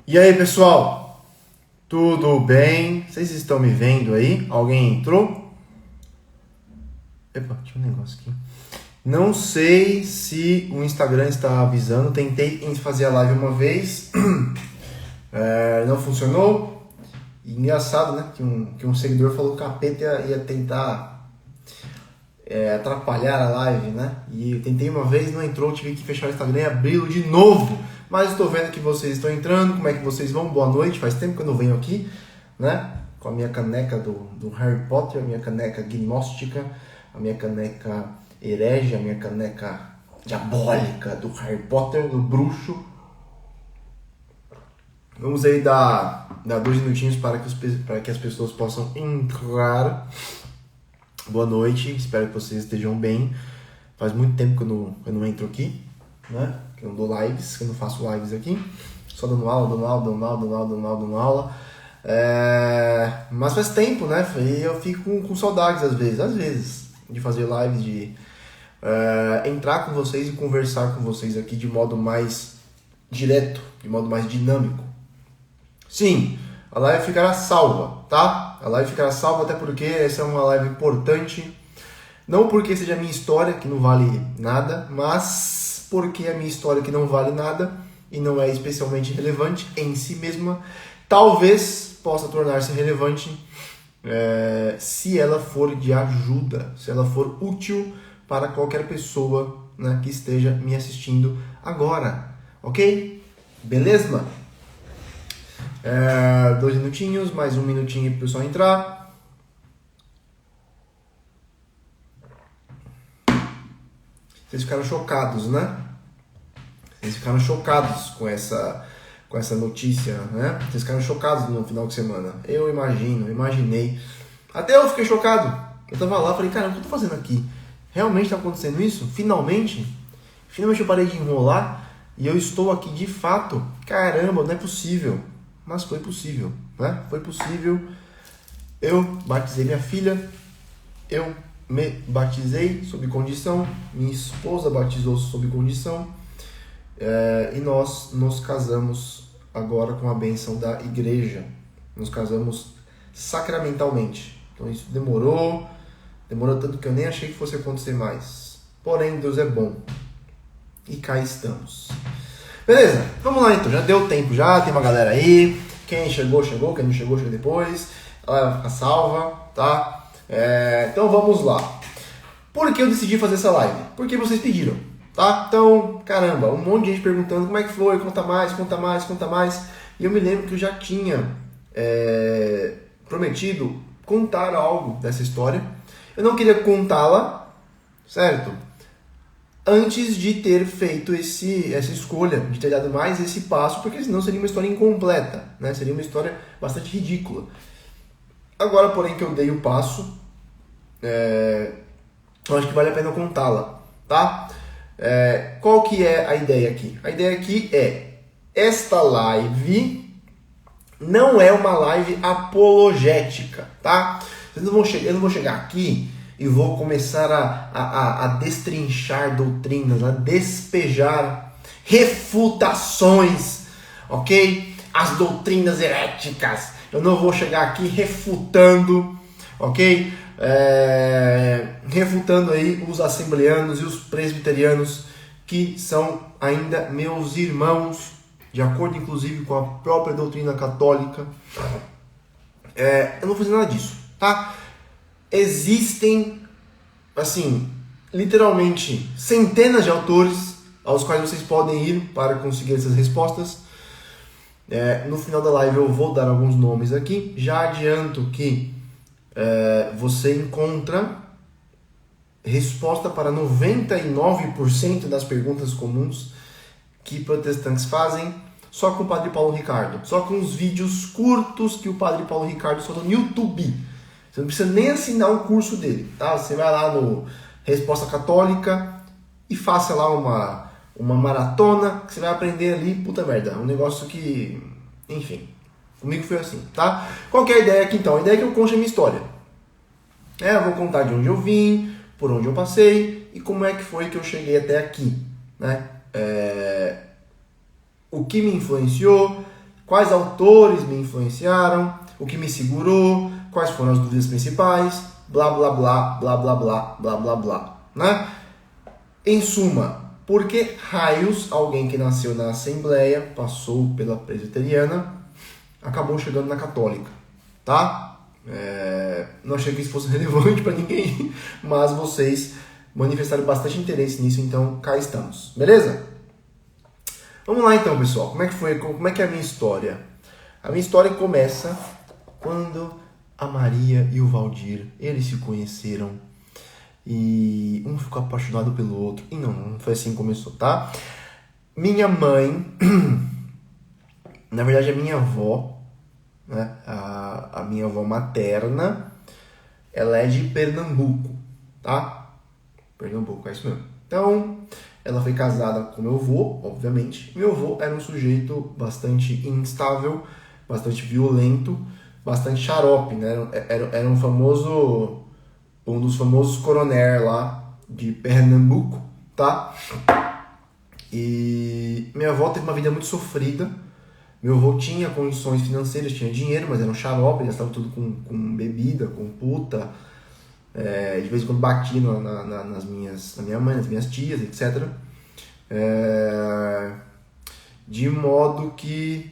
E aí, pessoal? Tudo bem? Vocês estão me vendo aí? Alguém entrou? Epa, tinha um negócio aqui. Não sei se o Instagram está avisando. Tentei fazer a live uma vez, não funcionou. E engraçado, né? Que um seguidor falou que o capeta ia tentar atrapalhar a live, né? E eu tentei uma vez, não entrou, tive que fechar o Instagram e abri-lo de novo. Mas estou vendo que vocês estão entrando. Como é que vocês vão? Boa noite. Faz tempo que eu não venho aqui, né? Com a minha caneca do Harry Potter, a minha caneca gnóstica, a minha caneca herege, a minha caneca diabólica do Harry Potter, do bruxo. Vamos aí dar 2 minutinhos para que as pessoas possam entrar. Boa noite, espero que vocês estejam bem. Faz muito tempo que eu não entro aqui, né? Que eu não dou lives, que eu não faço lives aqui. Só dando aula. Mas faz tempo, né? E eu fico com saudades às vezes, de fazer lives, de entrar com vocês e conversar com vocês aqui de modo mais direto, de modo mais dinâmico. Sim, a live ficará salva, tá? A live ficará salva até porque essa é uma live importante. Não porque seja a minha história, que não vale nada, mas porque a minha história, que não vale nada e não é especialmente relevante em si mesma, talvez possa tornar-se relevante se ela for de ajuda, se ela for útil para qualquer pessoa, né, que esteja me assistindo agora, ok? Beleza? 2 minutinhos, mais 1 minutinho para o pessoal entrar. Vocês ficaram chocados, né? Vocês ficaram chocados com essa notícia, né? Vocês ficaram chocados no final de semana. Eu imaginei. Até eu fiquei chocado. Eu tava lá, falei, cara, o que eu tô fazendo aqui? Realmente tá acontecendo isso? Finalmente eu parei de enrolar e eu estou aqui de fato. Caramba, não é possível. Mas foi possível, né? Foi possível. Eu batizei minha filha. Eu me batizei sob condição. Minha esposa batizou sob condição. E nós nos casamos agora com a bênção da igreja. Nos casamos sacramentalmente. Então isso demorou tanto que eu nem achei que fosse acontecer mais. Porém, Deus é bom. E cá estamos. Beleza, vamos lá então. Já deu tempo já, tem uma galera aí. Quem chegou, quem não chegou depois. Ela vai ficar salva, tá? Então vamos lá. Por que eu decidi fazer essa live? Porque vocês pediram. Tá? Então, caramba, um monte de gente perguntando como é que foi, conta mais. E eu me lembro que eu já tinha prometido contar algo dessa história. Eu não queria contá-la, certo? Antes de ter feito essa escolha, de ter dado mais esse passo, porque senão seria uma história incompleta, né? Seria uma história bastante ridícula. Agora, porém, que eu dei o passo, eu acho que vale a pena contá-la, tá? Qual que é a ideia aqui? A ideia aqui é, esta live não é uma live apologética, tá? Eu não vou chegar aqui e vou começar a destrinchar doutrinas, a despejar refutações, ok? As doutrinas heréticas. Eu não vou chegar aqui refutando, ok? Refutando aí os assembleanos e os presbiterianos, que são ainda meus irmãos, de acordo inclusive com a própria doutrina católica. Eu não vou fazer nada disso, tá? Existem, assim, literalmente centenas de autores aos quais vocês podem ir para conseguir essas respostas. No final da live eu vou dar alguns nomes aqui. Já adianto que você encontra resposta para 99% das perguntas comuns que protestantes fazem só com o Padre Paulo Ricardo. Só com os vídeos curtos que o Padre Paulo Ricardo solta no YouTube. Você não precisa nem assinar o curso dele, tá? Você vai lá no Resposta Católica e faça lá uma maratona que você vai aprender ali, puta merda, um negócio que, enfim, comigo foi assim, tá? Qual que é a ideia aqui então? A ideia é que eu conte a minha história. Eu vou contar de onde eu vim, por onde eu passei e como é que foi que eu cheguei até aqui, né? O que me influenciou, quais autores me influenciaram, o que me segurou, quais foram as dúvidas principais, blá blá blá, blá blá blá, blá blá blá, né? Em suma, por que raios alguém que nasceu na Assembleia, passou pela Presbiteriana, acabou chegando na Católica, tá? Não achei que isso fosse relevante para ninguém, mas vocês manifestaram bastante interesse nisso, então cá estamos, beleza? Vamos lá então, pessoal, como é que é a minha história? A minha história começa quando a Maria e o Valdir, eles se conheceram e um ficou apaixonado pelo outro, e não foi assim que começou, tá? Minha mãe, na verdade a minha avó, né, a minha avó materna, ela é de Pernambuco, tá? Pernambuco, é isso mesmo. Então, ela foi casada com meu avô, obviamente. Meu avô era um sujeito bastante instável, bastante violento, bastante xarope, né? Era um dos famosos coronéis lá de Pernambuco, tá? E minha avó teve uma vida muito sofrida. Meu avô tinha condições financeiras, tinha dinheiro, mas era um xarope, ele gastava tudo com bebida, com puta. De vez em quando batia na minha mãe, nas minhas tias, etc. De modo que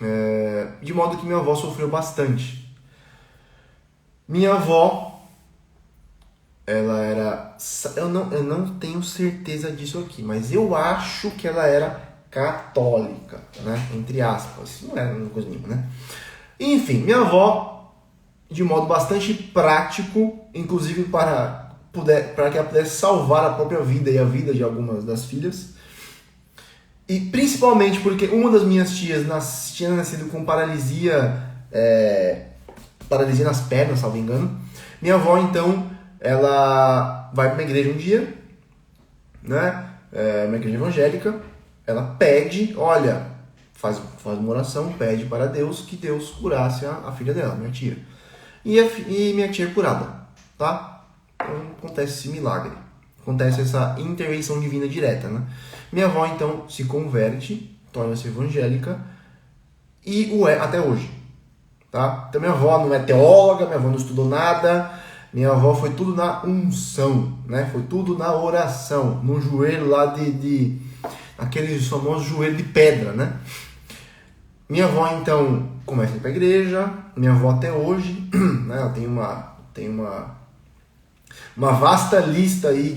minha avó sofreu bastante. Minha avó, ela era... Eu não tenho certeza disso aqui, mas eu acho que ela era católica, né? Entre aspas. Não era uma coisa nenhuma, né? Enfim, minha avó, de modo bastante prático, inclusive para que ela pudesse salvar a própria vida e a vida de algumas das filhas, e principalmente porque uma das minhas tias tinha nascido com paralisia nas pernas, salvo engano. Minha avó, então, ela vai para uma igreja um dia, né? Uma igreja evangélica. Ela pede, olha, faz uma oração, pede para Deus que Deus curasse a filha dela, minha tia. E minha tia é curada, tá? Então acontece esse milagre, acontece essa intervenção divina direta, né? Minha avó então se converte, torna-se evangélica e o é até hoje, tá? Então minha avó não é teóloga, minha avó não estudou nada, minha avó foi tudo na unção, né? Foi tudo na oração, no joelho lá aqueles famosos joelhos de pedra, né? Minha avó, então, começa a ir para a igreja. Minha avó, até hoje, né, ela tem uma vasta lista aí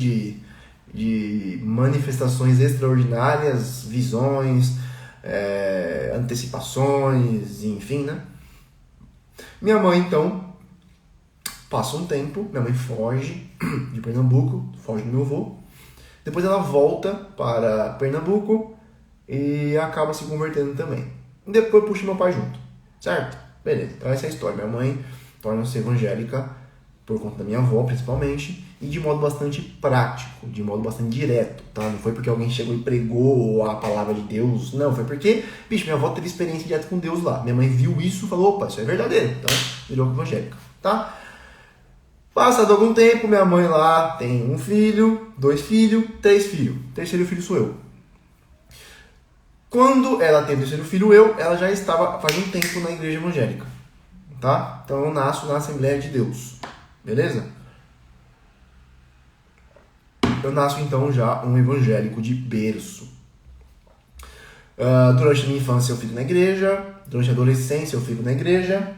de manifestações extraordinárias, visões, antecipações, enfim, né? Minha mãe, então, passa um tempo. Minha mãe foge de Pernambuco, foge do meu avô. Depois ela volta para Pernambuco e acaba se convertendo também. Depois puxa meu pai junto, certo? Beleza, então essa é a história. Minha mãe torna-se evangélica por conta da minha avó, principalmente, e de modo bastante prático, de modo bastante direto, tá? Não foi porque alguém chegou e pregou a palavra de Deus, não, foi porque, minha avó teve experiência direta com Deus lá. Minha mãe viu isso e falou, opa, isso é verdadeiro, então virou evangélica, tá? Passado algum tempo, minha mãe lá tem um filho, 2 filhos, 3 filhos. O terceiro filho sou eu. Quando ela tem o terceiro filho, ela já estava faz um tempo na igreja evangélica, tá? Então eu nasço na Assembleia de Deus, beleza? Eu nasço então já um evangélico de berço. Durante a minha infância eu fico na igreja, durante a adolescência eu fico na igreja.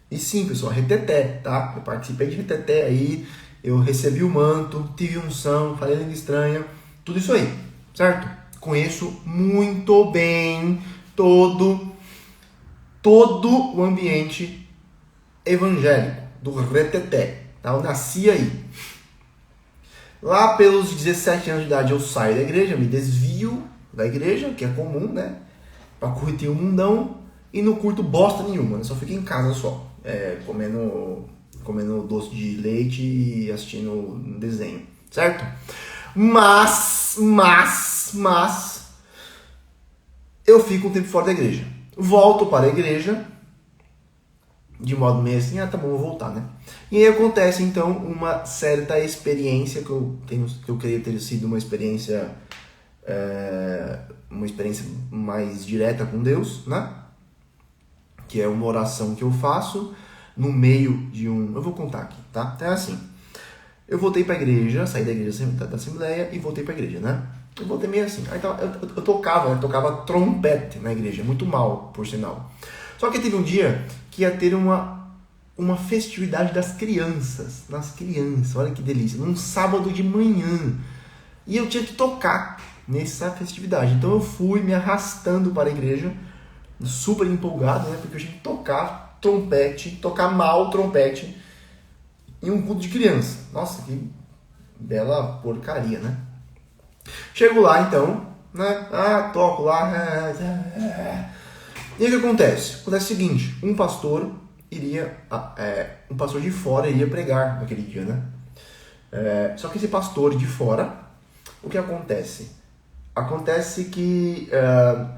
E sim, pessoal, reteté, tá? Eu participei de reteté aí, eu recebi o manto, tive unção, falei língua estranha, tudo isso aí, certo? Conheço muito bem todo o ambiente evangélico do reteté, tá? Eu nasci aí. Lá pelos 17 anos de idade eu saio da igreja, me desvio da igreja, que é comum, né? Pra curtir o mundão, e não curto bosta nenhuma, né? Só fico em casa só. Comendo doce de leite e assistindo um desenho, certo? Mas eu fico um tempo fora da igreja. Volto para a igreja, de modo meio assim, tá bom, vou voltar, né? E aí acontece então uma certa experiência que eu creio ter sido uma experiência mais direta com Deus, né? que é uma oração que eu faço no meio de um... Eu vou contar aqui, tá? Então é assim, eu voltei pra igreja, saí da igreja da Assembleia e voltei pra igreja, né? Eu voltei meio assim. Aí eu tocava trompete na igreja, muito mal, por sinal. Só que teve um dia que ia ter uma festividade das crianças. Olha que delícia. Num sábado de manhã. E eu tinha que tocar nessa festividade. Então eu fui me arrastando para a igreja, super empolgado, né? Porque eu tinha que tocar trompete, tocar mal trompete em um culto de criança. Nossa, que bela porcaria, né? Chego lá então, né? Toco lá. E o que acontece? Acontece o seguinte, um pastor de fora iria pregar naquele dia, né? Só que esse pastor de fora, o que acontece? Acontece que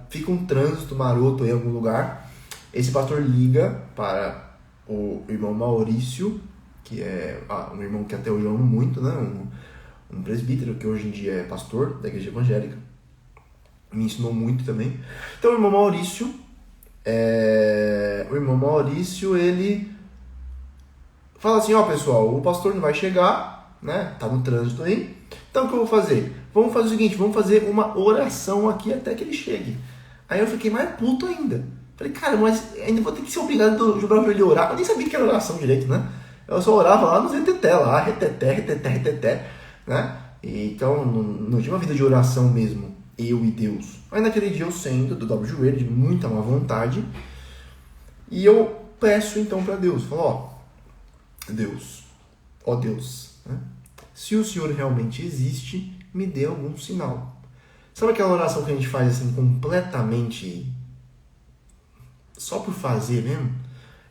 fica um trânsito maroto em algum lugar, esse pastor liga para o irmão Maurício, que é um irmão que até hoje eu amo muito, né? Um presbítero que hoje em dia é pastor da igreja evangélica, me ensinou muito também. Então o irmão Maurício, ele fala assim, pessoal, o pastor não vai chegar, né? Tá no trânsito aí. Então o que eu vou fazer? Vamos fazer o seguinte, vamos fazer uma oração aqui até que ele chegue. Aí eu fiquei mais puto ainda. Falei, cara, mas ainda vou ter que ser obrigado a jogar o joelho e orar. Eu nem sabia que era oração direito, né? Eu só orava lá nos reteté, reteté, né? Então não tinha uma vida de oração mesmo, eu e Deus. Aí naquele dia eu dobro o joelho de muita má vontade e eu peço então para Deus, falo, Deus, né? Se o Senhor realmente existe, me dê algum sinal. Sabe aquela oração que a gente faz assim completamente só por fazer mesmo?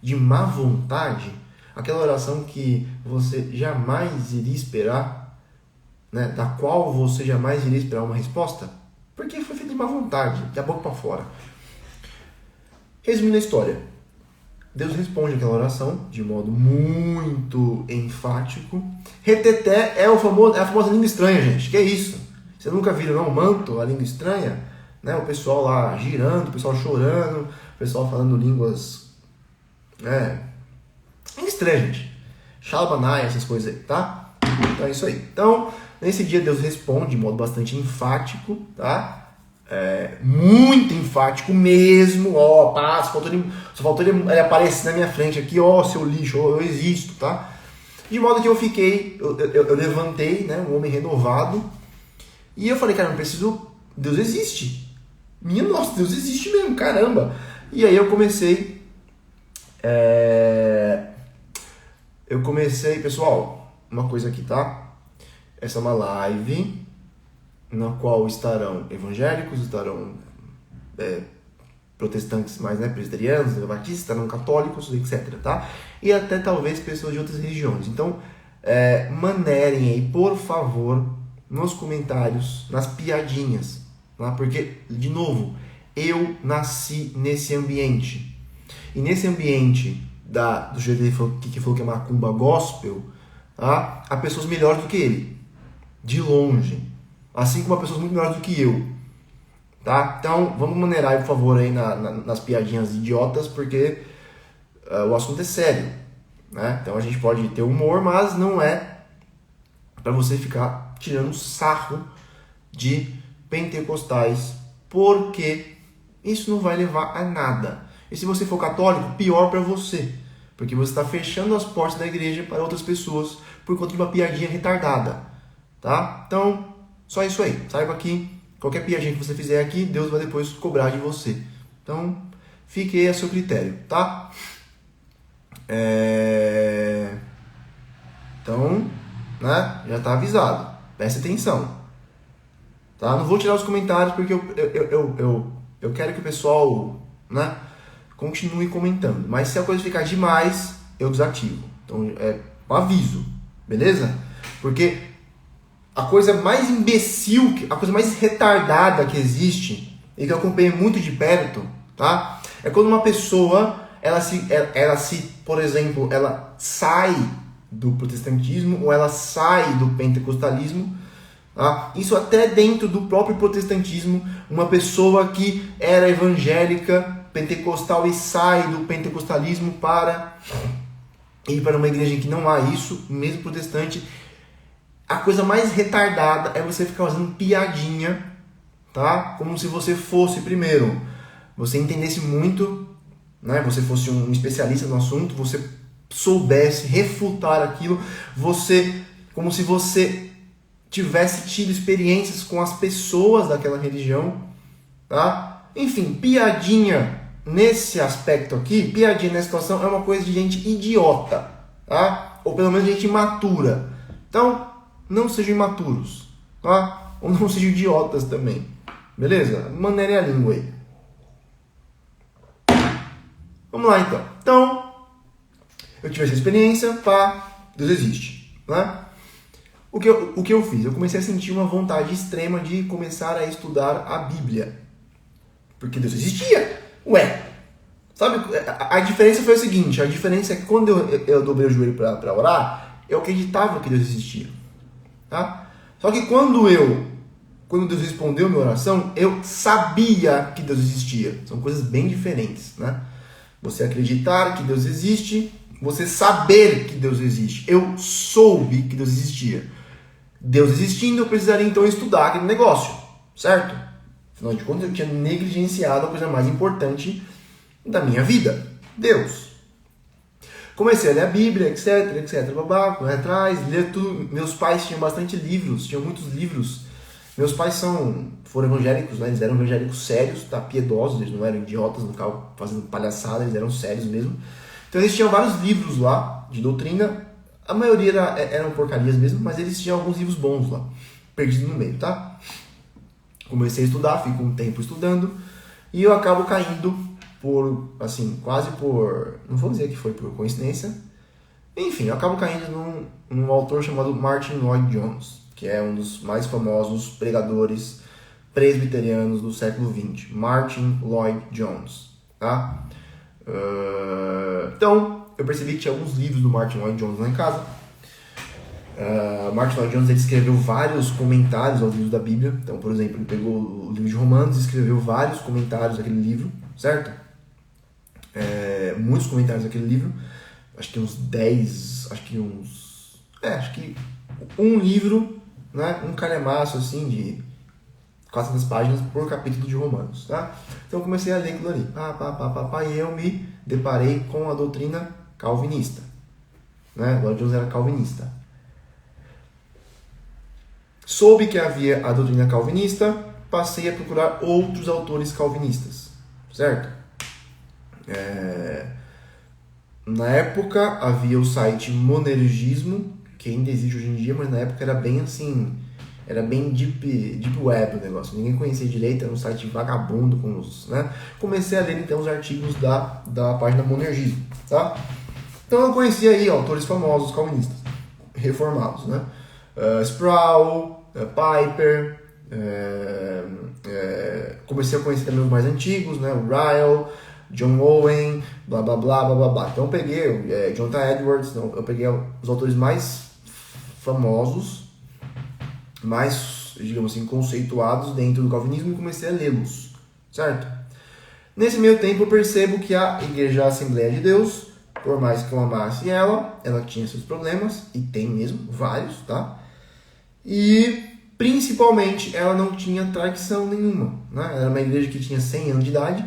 De má vontade? Aquela oração que você jamais iria esperar, né? Da qual você jamais iria esperar uma resposta? Porque foi feito de má vontade, da boca para fora. Resumindo a história, Deus responde aquela oração de modo muito enfático. Reteté é a famosa língua estranha, gente. Que é isso? Você nunca viram não? Manto, a língua estranha? Né? O pessoal lá girando, o pessoal chorando, o pessoal falando línguas... língua estranha, gente. Shalbanai, essas coisas aí, tá? Então é isso aí. Então, nesse dia Deus responde de modo bastante enfático, tá? Muito enfático mesmo, só faltou ele aparecer na minha frente aqui, seu lixo, eu existo, tá? De modo que eu levantei, né, um homem renovado, e eu falei, cara, não preciso, Deus existe, Deus existe mesmo, caramba. E aí eu comecei, pessoal, uma coisa aqui, tá? Essa é uma live na qual estarão evangélicos, estarão protestantes mais, né, presbiterianos, batistas, estarão católicos, etc, tá? E até talvez pessoas de outras religiões. Então, manerem aí, por favor, nos comentários, nas piadinhas, tá? Porque, de novo, eu nasci nesse ambiente. E nesse ambiente do jeito que falou que é macumba gospel, tá? Há pessoas melhores do que ele, de longe. Assim como há pessoas muito melhores do que eu, tá? Então, vamos maneirar aí, por favor, aí nas piadinhas idiotas, porque o assunto é sério, né? Então a gente pode ter humor, mas não é para você ficar tirando sarro de pentecostais, porque isso não vai levar a nada. E se você for católico, pior para você, porque você está fechando as portas da igreja para outras pessoas por conta de uma piadinha retardada, tá? Então, só isso aí. Saiba que qualquer piadinha que você fizer aqui, Deus vai depois cobrar de você. Então, fique aí a seu critério, tá? Então, né? Já tá avisado. Preste atenção. Tá? Não vou tirar os comentários porque eu quero que o pessoal, né, continue comentando. Mas se a coisa ficar demais, eu desativo. Então, um aviso. Beleza? Porque a coisa mais imbecil, a coisa mais retardada que existe, e que eu acompanhei muito de perto, tá? É quando uma pessoa, por exemplo, ela sai do protestantismo ou ela sai do pentecostalismo, Tá? Isso até dentro do próprio protestantismo, uma pessoa que era evangélica, pentecostal e sai do pentecostalismo para ir para uma igreja em que não há isso, mesmo protestante, a coisa mais retardada é você ficar fazendo piadinha, tá? Como se você fosse, primeiro, você entendesse muito, né? Você fosse um especialista no assunto, você soubesse refutar aquilo, como se você tivesse tido experiências com as pessoas daquela religião, tá? Enfim, piadinha nesse aspecto aqui, piadinha nessa situação é uma coisa de gente idiota, tá? Ou pelo menos gente imatura. Então, não sejam imaturos, tá? Ou não sejam idiotas também, beleza? Maneire a língua aí. Vamos lá então. Então, eu tive essa experiência, pá, Deus existe, né? O que eu fiz? Eu comecei a sentir uma vontade extrema de começar a estudar a Bíblia. Porque Deus existia. Ué, sabe? A diferença foi o seguinte, a diferença é que quando eu dobrei o joelho para orar, eu acreditava que Deus existia. Tá? Só que quando Deus respondeu minha oração, eu sabia que Deus existia. São coisas bem diferentes, né? Você acreditar que Deus existe, você saber que Deus existe. Eu soube que Deus existia. Deus existindo, eu precisaria então estudar aquele negócio, certo? Afinal de contas, eu tinha negligenciado a coisa mais importante da minha vida, Deus. Comecei a ler a Bíblia, etc, babá, correr atrás, ler tudo. Meus pais tinham bastante livros, tinham muitos livros. Meus pais foram evangélicos, né? Eles eram evangélicos sérios, tá? Piedosos, eles não eram idiotas, não ficavam fazendo palhaçada, eles eram sérios mesmo. Então eles tinham vários livros lá, de doutrina. A maioria eram porcarias mesmo, mas eles tinham alguns livros bons lá, perdidos no meio, tá? Comecei a estudar, fico um tempo estudando, e eu acabo caindo não vou dizer que foi por coincidência, enfim, eu acabo caindo num autor chamado Martin Lloyd Jones, que é um dos mais famosos pregadores presbiterianos do século XX, Martin Lloyd Jones, tá? Então, eu percebi que tinha alguns livros do Martin Lloyd Jones lá em casa. Martin Lloyd Jones ele escreveu vários comentários aos livros da Bíblia. Então, por exemplo, ele pegou o livro de Romanos e escreveu vários comentários daquele livro, certo? Muitos comentários daquele livro. Acho que uns 10, acho que um livro, né? Um calhamaço assim de 400 páginas por capítulo de Romanos, tá? Então eu comecei a ler aquilo ali, e eu me deparei com a doutrina calvinista, né? Lloyd Jones era calvinista. Soube que havia a doutrina calvinista, passei a procurar outros autores calvinistas, certo? Na época havia o site Monergismo, que ainda existe hoje em dia, mas na época era bem assim, era bem deep web o negócio, ninguém conhecia direito, era um site vagabundo com né? Comecei a ler então os artigos da página Monergismo, tá? Então eu conhecia aí autores famosos calvinistas, reformados, né? Sproul, Piper, comecei a conhecer também os mais antigos, né? O Ryle, John Owen, blá blá blá blá blá blá. Então eu peguei Jonathan Edwards, eu peguei os autores mais famosos, mais, digamos assim, conceituados dentro do calvinismo e comecei a lê-los, certo? Nesse meio tempo eu percebo que a Igreja Assembleia de Deus, por mais que eu amasse ela tinha seus problemas, e tem mesmo, vários, tá? E principalmente ela não tinha tradição nenhuma, né? Era uma igreja que tinha 100 anos de idade,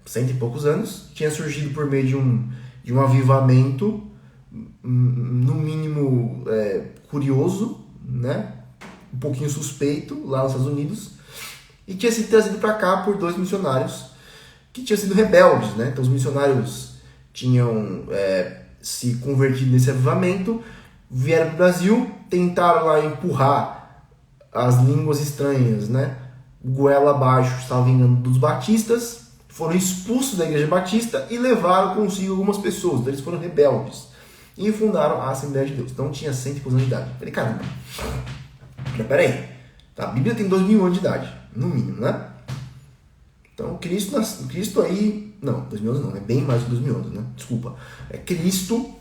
100 e poucos anos, tinha surgido por meio de um avivamento, no mínimo curioso, né? Um pouquinho suspeito lá nos Estados Unidos, e tinha sido trazido para cá por 2 missionários que tinham sido rebeldes, né? Então os missionários tinham se convertido nesse avivamento, vieram para o Brasil, tentaram lá empurrar as línguas estranhas, né? Goela abaixo, salvo engano, dos batistas, foram expulsos da igreja batista e levaram consigo algumas pessoas, então eles foram rebeldes e fundaram a Assembleia de Deus. Então tinha 100 e poucos anos de idade. Falei, caramba, mas peraí, tá? A Bíblia tem 2000 anos de idade, no mínimo, né? Então Cristo aí, não, 2000 anos não, é bem mais de 2000 anos, né? Desculpa, Cristo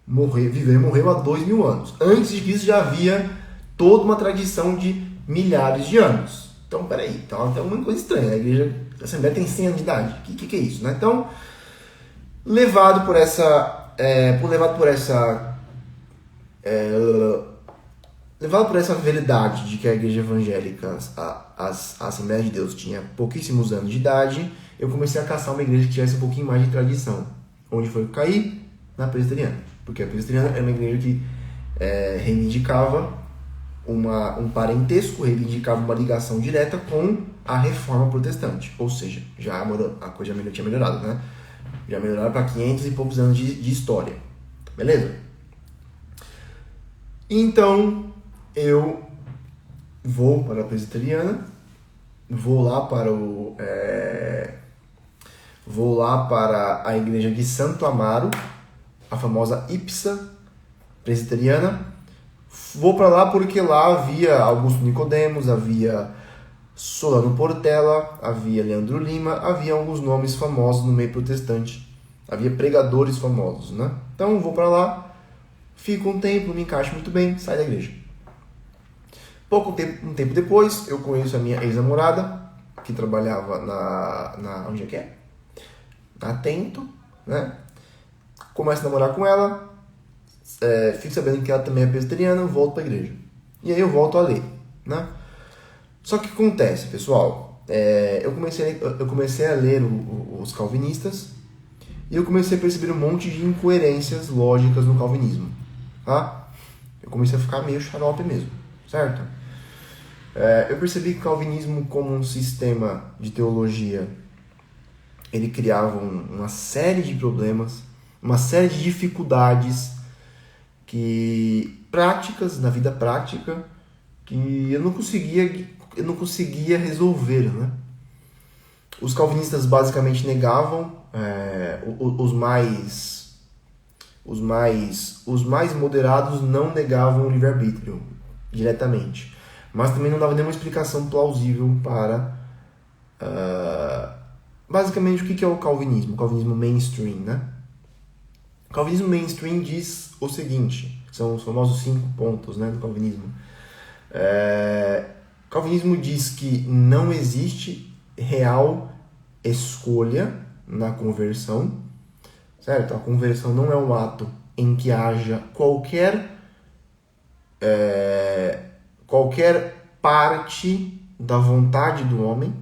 viveu e morreu há 2.000 anos. Antes de Cristo já havia toda uma tradição de milhares de anos. Então, peraí, então tem uma coisa estranha, né? A igreja, a Assembleia tem 100 anos de idade. O que é isso, né? Então, levado por essa verdade de que a igreja evangélica, a Assembleia de Deus, tinha pouquíssimos anos de idade, eu comecei a caçar uma igreja que tivesse um pouquinho mais de tradição. Onde foi que eu caí? Na presbiteriana. Porque a presbiteriana era uma igreja que reivindicava um parentesco, reivindicava uma ligação direta com a reforma protestante. Ou seja, a coisa já tinha melhorado, né? Já melhoraram para 500 e poucos anos de história. Beleza? Então, eu vou para a presbiteriana, vou lá para a igreja de Santo Amaro, a famosa Ipsa presbiteriana. Vou para lá porque lá havia Augusto Nicodemos, havia Solano Portela, havia Leandro Lima, havia alguns nomes famosos no meio protestante, havia pregadores famosos, né? Então vou para lá, fico um tempo, me encaixo muito bem, saio da igreja. Um tempo depois, eu conheço a minha ex-namorada, que trabalhava onde é que é? Na Atento, né? Começo a namorar com ela, fico sabendo que ela também é presbiteriana, volto para a igreja. E aí eu volto a ler, né? Só que o que acontece, pessoal? Eu comecei a ler os calvinistas e eu comecei a perceber um monte de incoerências lógicas no calvinismo, tá? Eu comecei a ficar meio xarope mesmo, certo? Eu percebi que o calvinismo, como um sistema de teologia, ele criava uma série de problemas, uma série de dificuldades práticas, na vida prática, que eu não conseguia resolver, né? Os calvinistas basicamente negavam, os mais moderados não negavam o livre-arbítrio diretamente, mas também não davam nenhuma explicação plausível para basicamente o que é o calvinismo mainstream, né? O calvinismo mainstream diz o seguinte, são os famosos 5 pontos, né, do calvinismo. O calvinismo diz que não existe real escolha na conversão, certo? A conversão não é um ato em que haja qualquer parte da vontade do homem.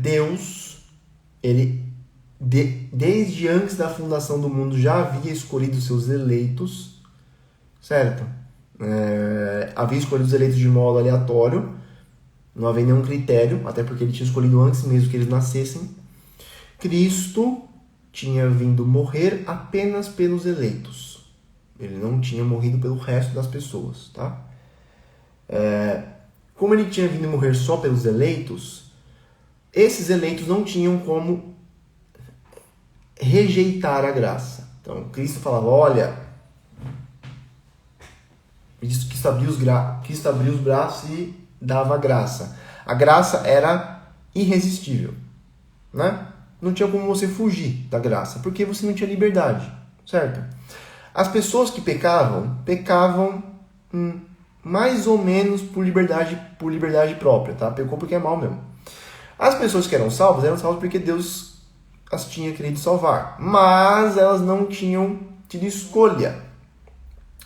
Deus, ele desde antes da fundação do mundo já havia escolhido seus eleitos, certo? Havia escolhido os eleitos de modo aleatório, não havia nenhum critério, até porque ele tinha escolhido antes mesmo que eles nascessem. Cristo tinha vindo morrer apenas pelos eleitos. Ele não tinha morrido pelo resto das pessoas, tá? Como ele tinha vindo morrer só pelos eleitos, esses eleitos não tinham como rejeitar a graça. Então, Cristo falava, olha, Cristo abriu os braços e dava graça. A graça era irresistível, né? Não tinha como você fugir da graça, porque você não tinha liberdade, certo? As pessoas que pecavam mais ou menos por liberdade própria, tá? Pecou porque é mal mesmo. As pessoas que eram salvas porque Deus as tinha querido salvar, mas elas não tinham tido escolha.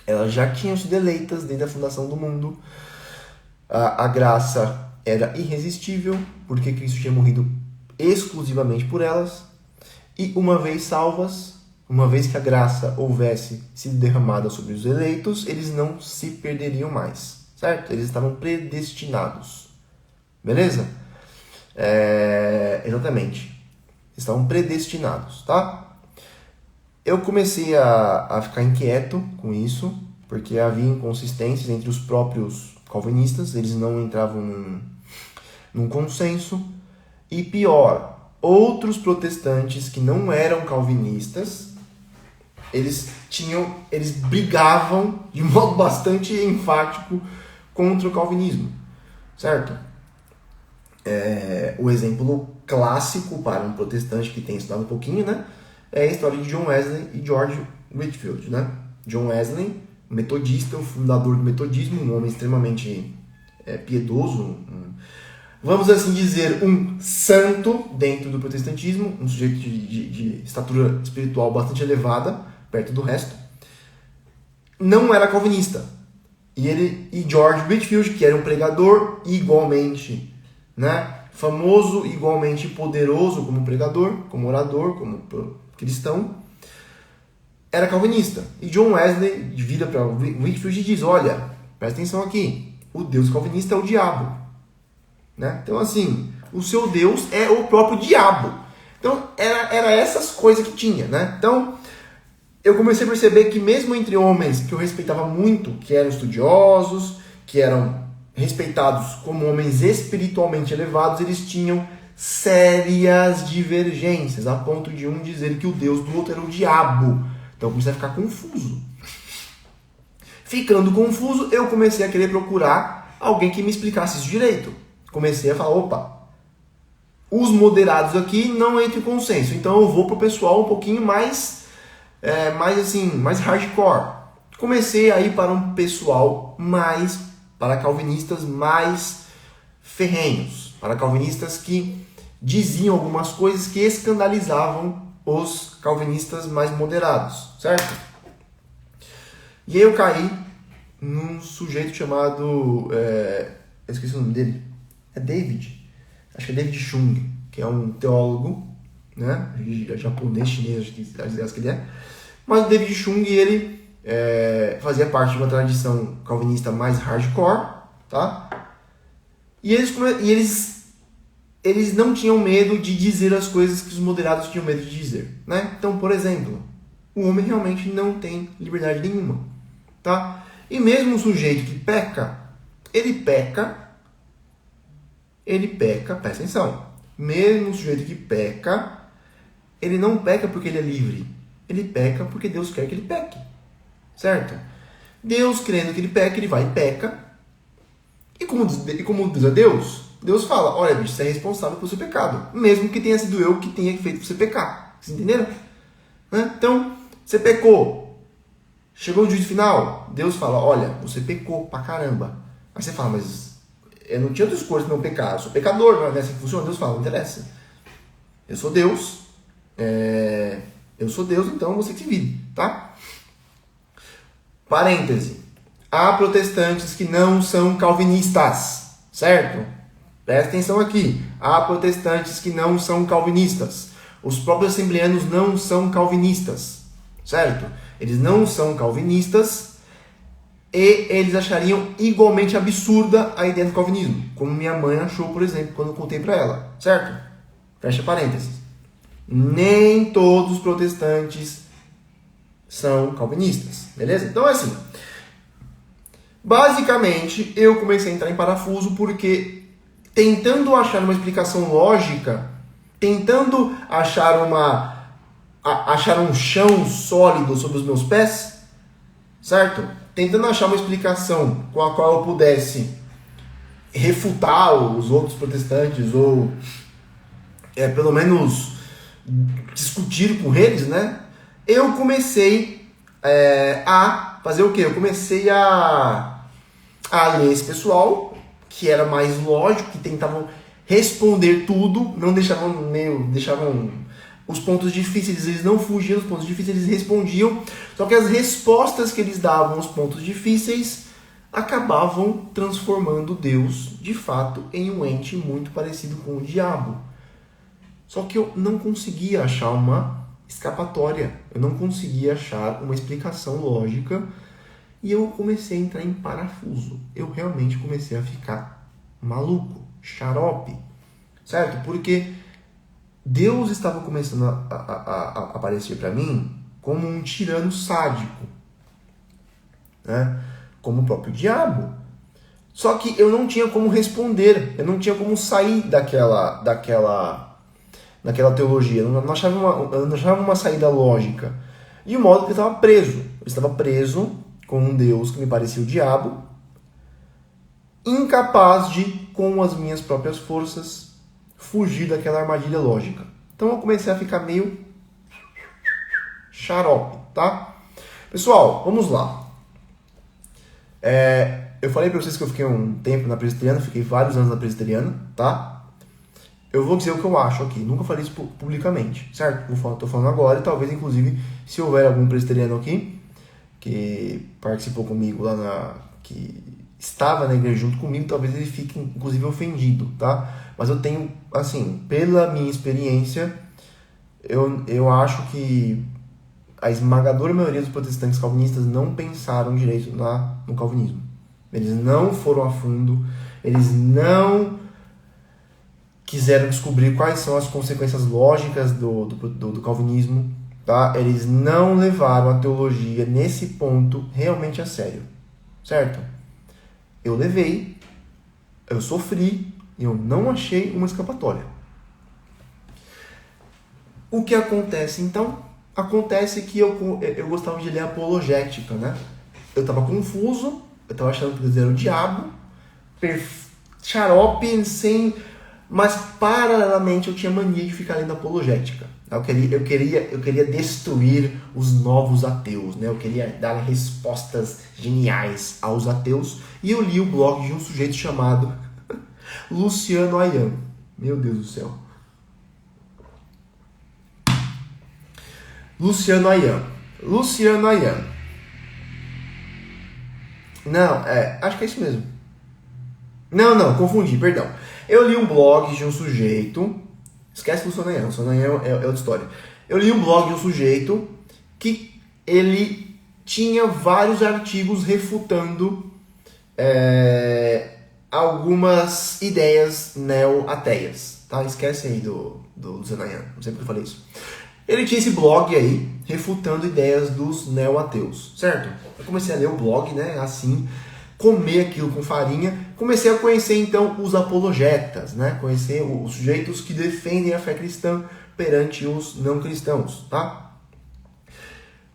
Elas já tinham sido eleitas desde a fundação do mundo. A graça era irresistível, porque Cristo tinha morrido exclusivamente por elas. E uma vez salvas, uma vez que a graça houvesse sido derramada sobre os eleitos, eles não se perderiam mais, certo? Eles estavam predestinados. Beleza? Exatamente. Estavam predestinados, tá? Eu comecei a ficar inquieto com isso, porque havia inconsistências entre os próprios calvinistas, eles não entravam num consenso. E pior, outros protestantes que não eram calvinistas, eles brigavam de modo bastante enfático contra o calvinismo, certo? O exemplo clássico para um protestante que tem estudado um pouquinho, né, é a história de John Wesley e George Whitefield, né? John Wesley, metodista, o fundador do metodismo, um homem extremamente piedoso, vamos assim dizer, um santo dentro do protestantismo, um sujeito de estatura espiritual bastante elevada, perto do resto, não era calvinista. E George Whitefield, que era um pregador igualmente, né, famoso, igualmente poderoso como pregador, como orador, como cristão, era calvinista. E John Wesley vira para Whitefield e diz, olha, presta atenção aqui, o Deus calvinista é o diabo. Né? Então, assim, o seu Deus é o próprio diabo. Então, era essas coisas que tinha. Né? Então, eu comecei a perceber que mesmo entre homens que eu respeitava muito, que eram estudiosos, que eram respeitados como homens espiritualmente elevados, eles tinham sérias divergências, a ponto de um dizer que o Deus do outro era o diabo. Então eu comecei a ficar confuso. Ficando confuso, eu comecei a querer procurar alguém que me explicasse isso direito. Comecei a falar, opa, os moderados aqui não entram em consenso, então eu vou pro pessoal um pouquinho mais hardcore. Comecei a ir para um pessoal para calvinistas mais ferrenhos, para calvinistas que diziam algumas coisas que escandalizavam os calvinistas mais moderados, certo? E aí eu caí num sujeito chamado, eu esqueci o nome dele, é David, acho que é David Chung, que é um teólogo, né, japonês, chinês, acho que ele é, mas o David Chung, ele fazia parte de uma tradição calvinista mais hardcore, tá? E eles não tinham medo de dizer as coisas que os moderados tinham medo de dizer, né? Então, por exemplo, o homem realmente não tem liberdade nenhuma, tá? E mesmo um sujeito que peca, ele peca, presta atenção, mesmo um sujeito que peca, ele não peca porque ele é livre, ele peca porque Deus quer que ele peque, certo? Deus querendo que ele peque, ele vai e peca, e como Deus é Deus, Deus fala, olha, bicho, você é responsável pelo seu pecado. Mesmo que tenha sido eu que tenha feito você pecar. Vocês entenderam? Né? Então, você pecou. Chegou o juízo final. Deus fala, olha, você pecou pra caramba. Aí você fala, mas eu não tinha outra escolha de não pecar. Eu sou pecador, não é assim que funciona? Deus fala, não interessa. Eu sou Deus. Então você que se vire, tá? Parêntese. Há protestantes que não são calvinistas, certo? Presta atenção aqui. Há protestantes que não são calvinistas. Os próprios assembleanos não são calvinistas, certo? Eles não são calvinistas e eles achariam igualmente absurda a ideia do calvinismo, como minha mãe achou, por exemplo, quando eu contei para ela, certo? Fecha parênteses. Nem todos os protestantes são calvinistas, beleza? Então é assim. Basicamente, eu comecei a entrar em parafuso porque tentando achar uma explicação lógica, tentando achar um chão sólido sobre os meus pés, certo? Tentando achar uma explicação com a qual eu pudesse refutar os outros protestantes ou pelo menos discutir com eles, né? Eu comecei a fazer o quê? Eu comecei a ler esse pessoal que era mais lógico, que tentavam responder tudo, não deixavam os pontos difíceis, eles não fugiam dos pontos difíceis, eles respondiam, só que as respostas que eles davam aos pontos difíceis acabavam transformando Deus, de fato, em um ente muito parecido com o diabo. Só que eu não conseguia achar uma escapatória, eu não conseguia achar uma explicação lógica. E eu comecei a entrar em parafuso. Eu realmente comecei a ficar maluco, xarope, certo? Porque Deus estava começando a aparecer para mim como um tirano sádico, né? Como o próprio diabo. Só que eu não tinha como responder, eu não tinha como sair daquela teologia, eu não achava uma saída lógica. De modo que eu estava preso. Eu estava preso com um Deus que me parecia o diabo, incapaz de, com as minhas próprias forças, fugir daquela armadilha lógica. Então eu comecei a ficar meio xarope, tá? Pessoal, vamos lá. Eu falei pra vocês que eu fiquei um tempo na presbiteriana, fiquei vários anos na presbiteriana, tá? Eu vou dizer o que eu acho aqui, nunca falei isso publicamente, certo? Tô falando agora e talvez, inclusive, se houver algum presbiteriano aqui que participou comigo lá que estava na igreja junto comigo, talvez ele fique, inclusive, ofendido, tá? Mas eu tenho, assim, pela minha experiência, eu acho que a esmagadora maioria dos protestantes calvinistas não pensaram direito lá no calvinismo. Eles não foram a fundo, eles não quiseram descobrir quais são as consequências lógicas do calvinismo, tá? Eles não levaram a teologia nesse ponto realmente a sério, certo? Eu levei, eu sofri, e eu não achei uma escapatória. O que acontece então? Acontece que eu gostava de ler apologética, né? Eu estava confuso, eu estava achando que Deus era o diabo, xarope, mas paralelamente eu tinha mania de ficar lendo apologética. Eu queria destruir os novos ateus, né? Eu queria dar respostas geniais aos ateus. E eu li o blog de um sujeito chamado Luciano Ayan. Meu Deus do céu. Luciano Ayan. Não, acho que é isso mesmo. Não, confundi, perdão. Eu li um blog de um sujeito... Esquece Luciano Ayan, Luciano Ayan é outra história. Eu li um blog de um sujeito que ele tinha vários artigos refutando algumas ideias neo-ateias. Tá? Esquece aí do Luciano Ayan, não sei porque eu falei isso. Ele tinha esse blog aí, refutando ideias dos neo-ateus, certo? Eu comecei a ler o blog, né, assim, comer aquilo com farinha, comecei a conhecer então os apologetas, né, conhecer os sujeitos que defendem a fé cristã perante os não cristãos, tá?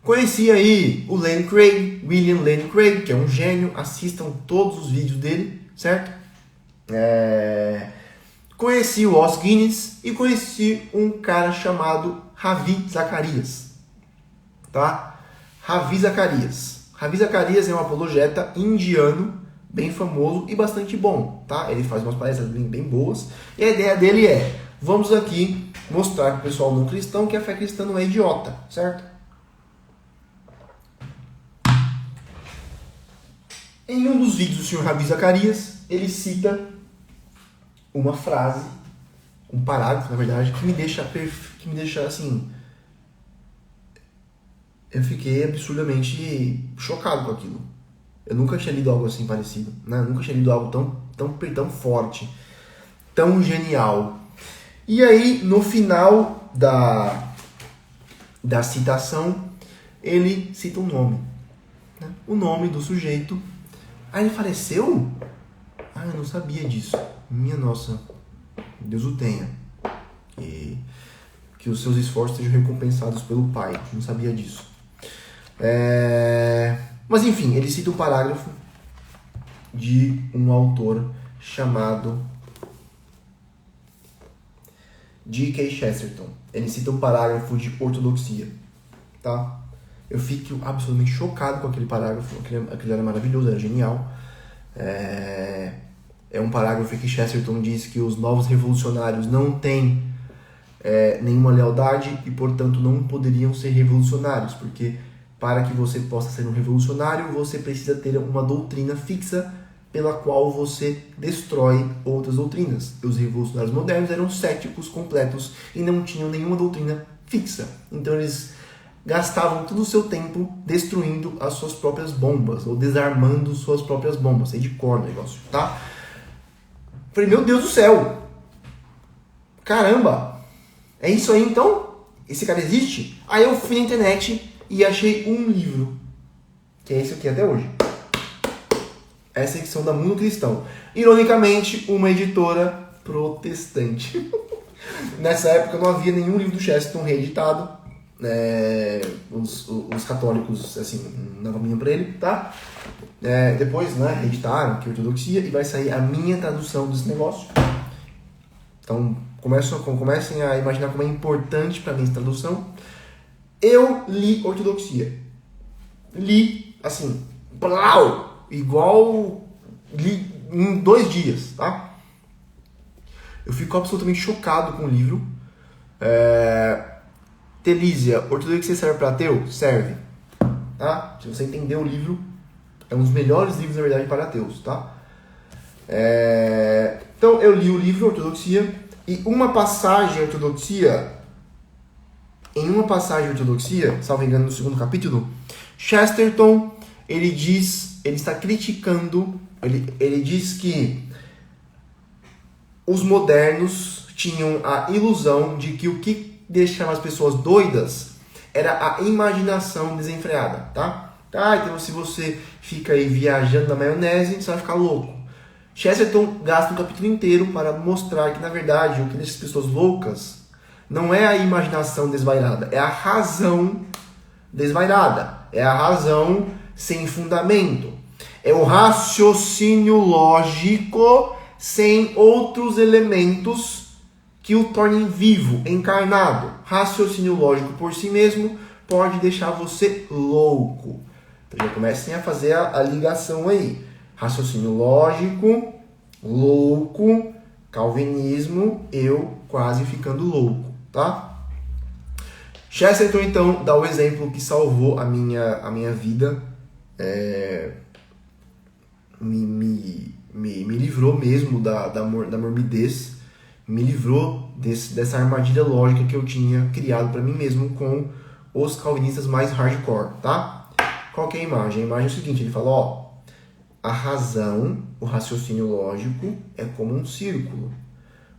Conheci aí o William Lane Craig, que é um gênio, assistam todos os vídeos dele, certo? Conheci o Os Guinness e conheci um cara chamado Ravi Zacarias, tá? Ravi Zacarias é um apologeta indiano, bem famoso e bastante bom, tá? Ele faz umas palestras bem boas. E a ideia dele é, vamos aqui mostrar para o pessoal não cristão que a fé cristã não é idiota, certo? Em um dos vídeos do senhor Ravi Zacarias, ele cita uma frase, um parágrafo, na verdade, que me deixa assim... Eu fiquei absurdamente chocado com aquilo. Eu nunca tinha lido algo assim parecido, né? Nunca tinha lido algo tão forte, tão genial. E aí, no final da citação, ele cita um nome, né? O nome do sujeito. Ah, ele faleceu? Ah, eu não sabia disso. Minha nossa, Deus o tenha. Que os seus esforços sejam recompensados pelo Pai. Não sabia disso. Mas enfim, ele cita um parágrafo de um autor chamado G.K. Chesterton. Ele cita um parágrafo de ortodoxia, tá? Eu fico absolutamente chocado com aquele parágrafo. Aquele era maravilhoso, era genial. É um parágrafo que Chesterton diz que os novos revolucionários não têm nenhuma lealdade e, portanto, não poderiam ser revolucionários, porque para que você possa ser um revolucionário, você precisa ter uma doutrina fixa pela qual você destrói outras doutrinas. E os revolucionários modernos eram céticos completos e não tinham nenhuma doutrina fixa. Então eles gastavam todo o seu tempo destruindo as suas próprias bombas, ou desarmando suas próprias bombas. Sei de cor o negócio, tá? Falei, meu Deus do céu! Caramba! É isso aí então? Esse cara existe? Aí eu fui na internet e achei um livro, que é esse aqui até hoje. Essa edição da Mundo Cristão. Ironicamente, uma editora protestante. Nessa época não havia nenhum livro do Chesterton reeditado. Os católicos, assim, não caminham para ele, tá? Depois, né, reeditaram, que é ortodoxia, e vai sair a minha tradução desse negócio. Então, comecem a imaginar como é importante para mim essa tradução. Eu li Ortodoxia. Li, assim, blau, igual li em 2 dias, tá? Eu fico absolutamente chocado com o livro. Telísia, Ortodoxia serve para ateu? Serve, tá? Se você entender o livro, é um dos melhores livros, na verdade, para ateus, tá? Então, eu li o livro Ortodoxia, e uma passagem Ortodoxia, salvo engano, no 2º capítulo, Chesterton, ele está criticando, ele diz que os modernos tinham a ilusão de que o que deixava as pessoas doidas era a imaginação desenfreada, tá? Então se você fica aí viajando na maionese, você vai ficar louco. Chesterton gasta um capítulo inteiro para mostrar que, na verdade, o que deixa as pessoas loucas não é a imaginação desvairada, é a razão desvairada, é a razão sem fundamento, é o raciocínio lógico sem outros elementos que o tornem vivo, encarnado. Raciocínio lógico por si mesmo pode deixar você louco. Então já comecem a fazer a ligação aí. Raciocínio lógico, louco, calvinismo, eu quase ficando louco, tá? Chesterton, então, dá o exemplo que salvou a minha vida, me livrou mesmo da morbidez, me livrou dessa armadilha lógica que eu tinha criado para mim mesmo com os calvinistas mais hardcore, tá? Qual que é a imagem? A imagem é o seguinte, ele fala, a razão, o raciocínio lógico é como um círculo.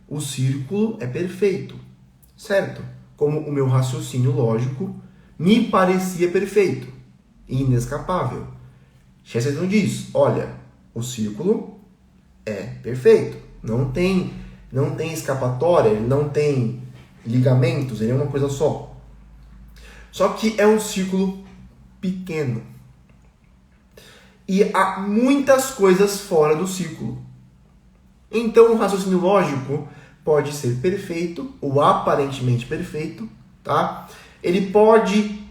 O círculo é perfeito, certo? Como o meu raciocínio lógico me parecia perfeito e inescapável. Chesterton diz, olha, o círculo é perfeito, não tem escapatória, ele não tem ligamentos, ele é uma coisa só. Só que é um círculo pequeno. E há muitas coisas fora do círculo. Então o raciocínio lógico pode ser perfeito, ou aparentemente perfeito, tá? Ele pode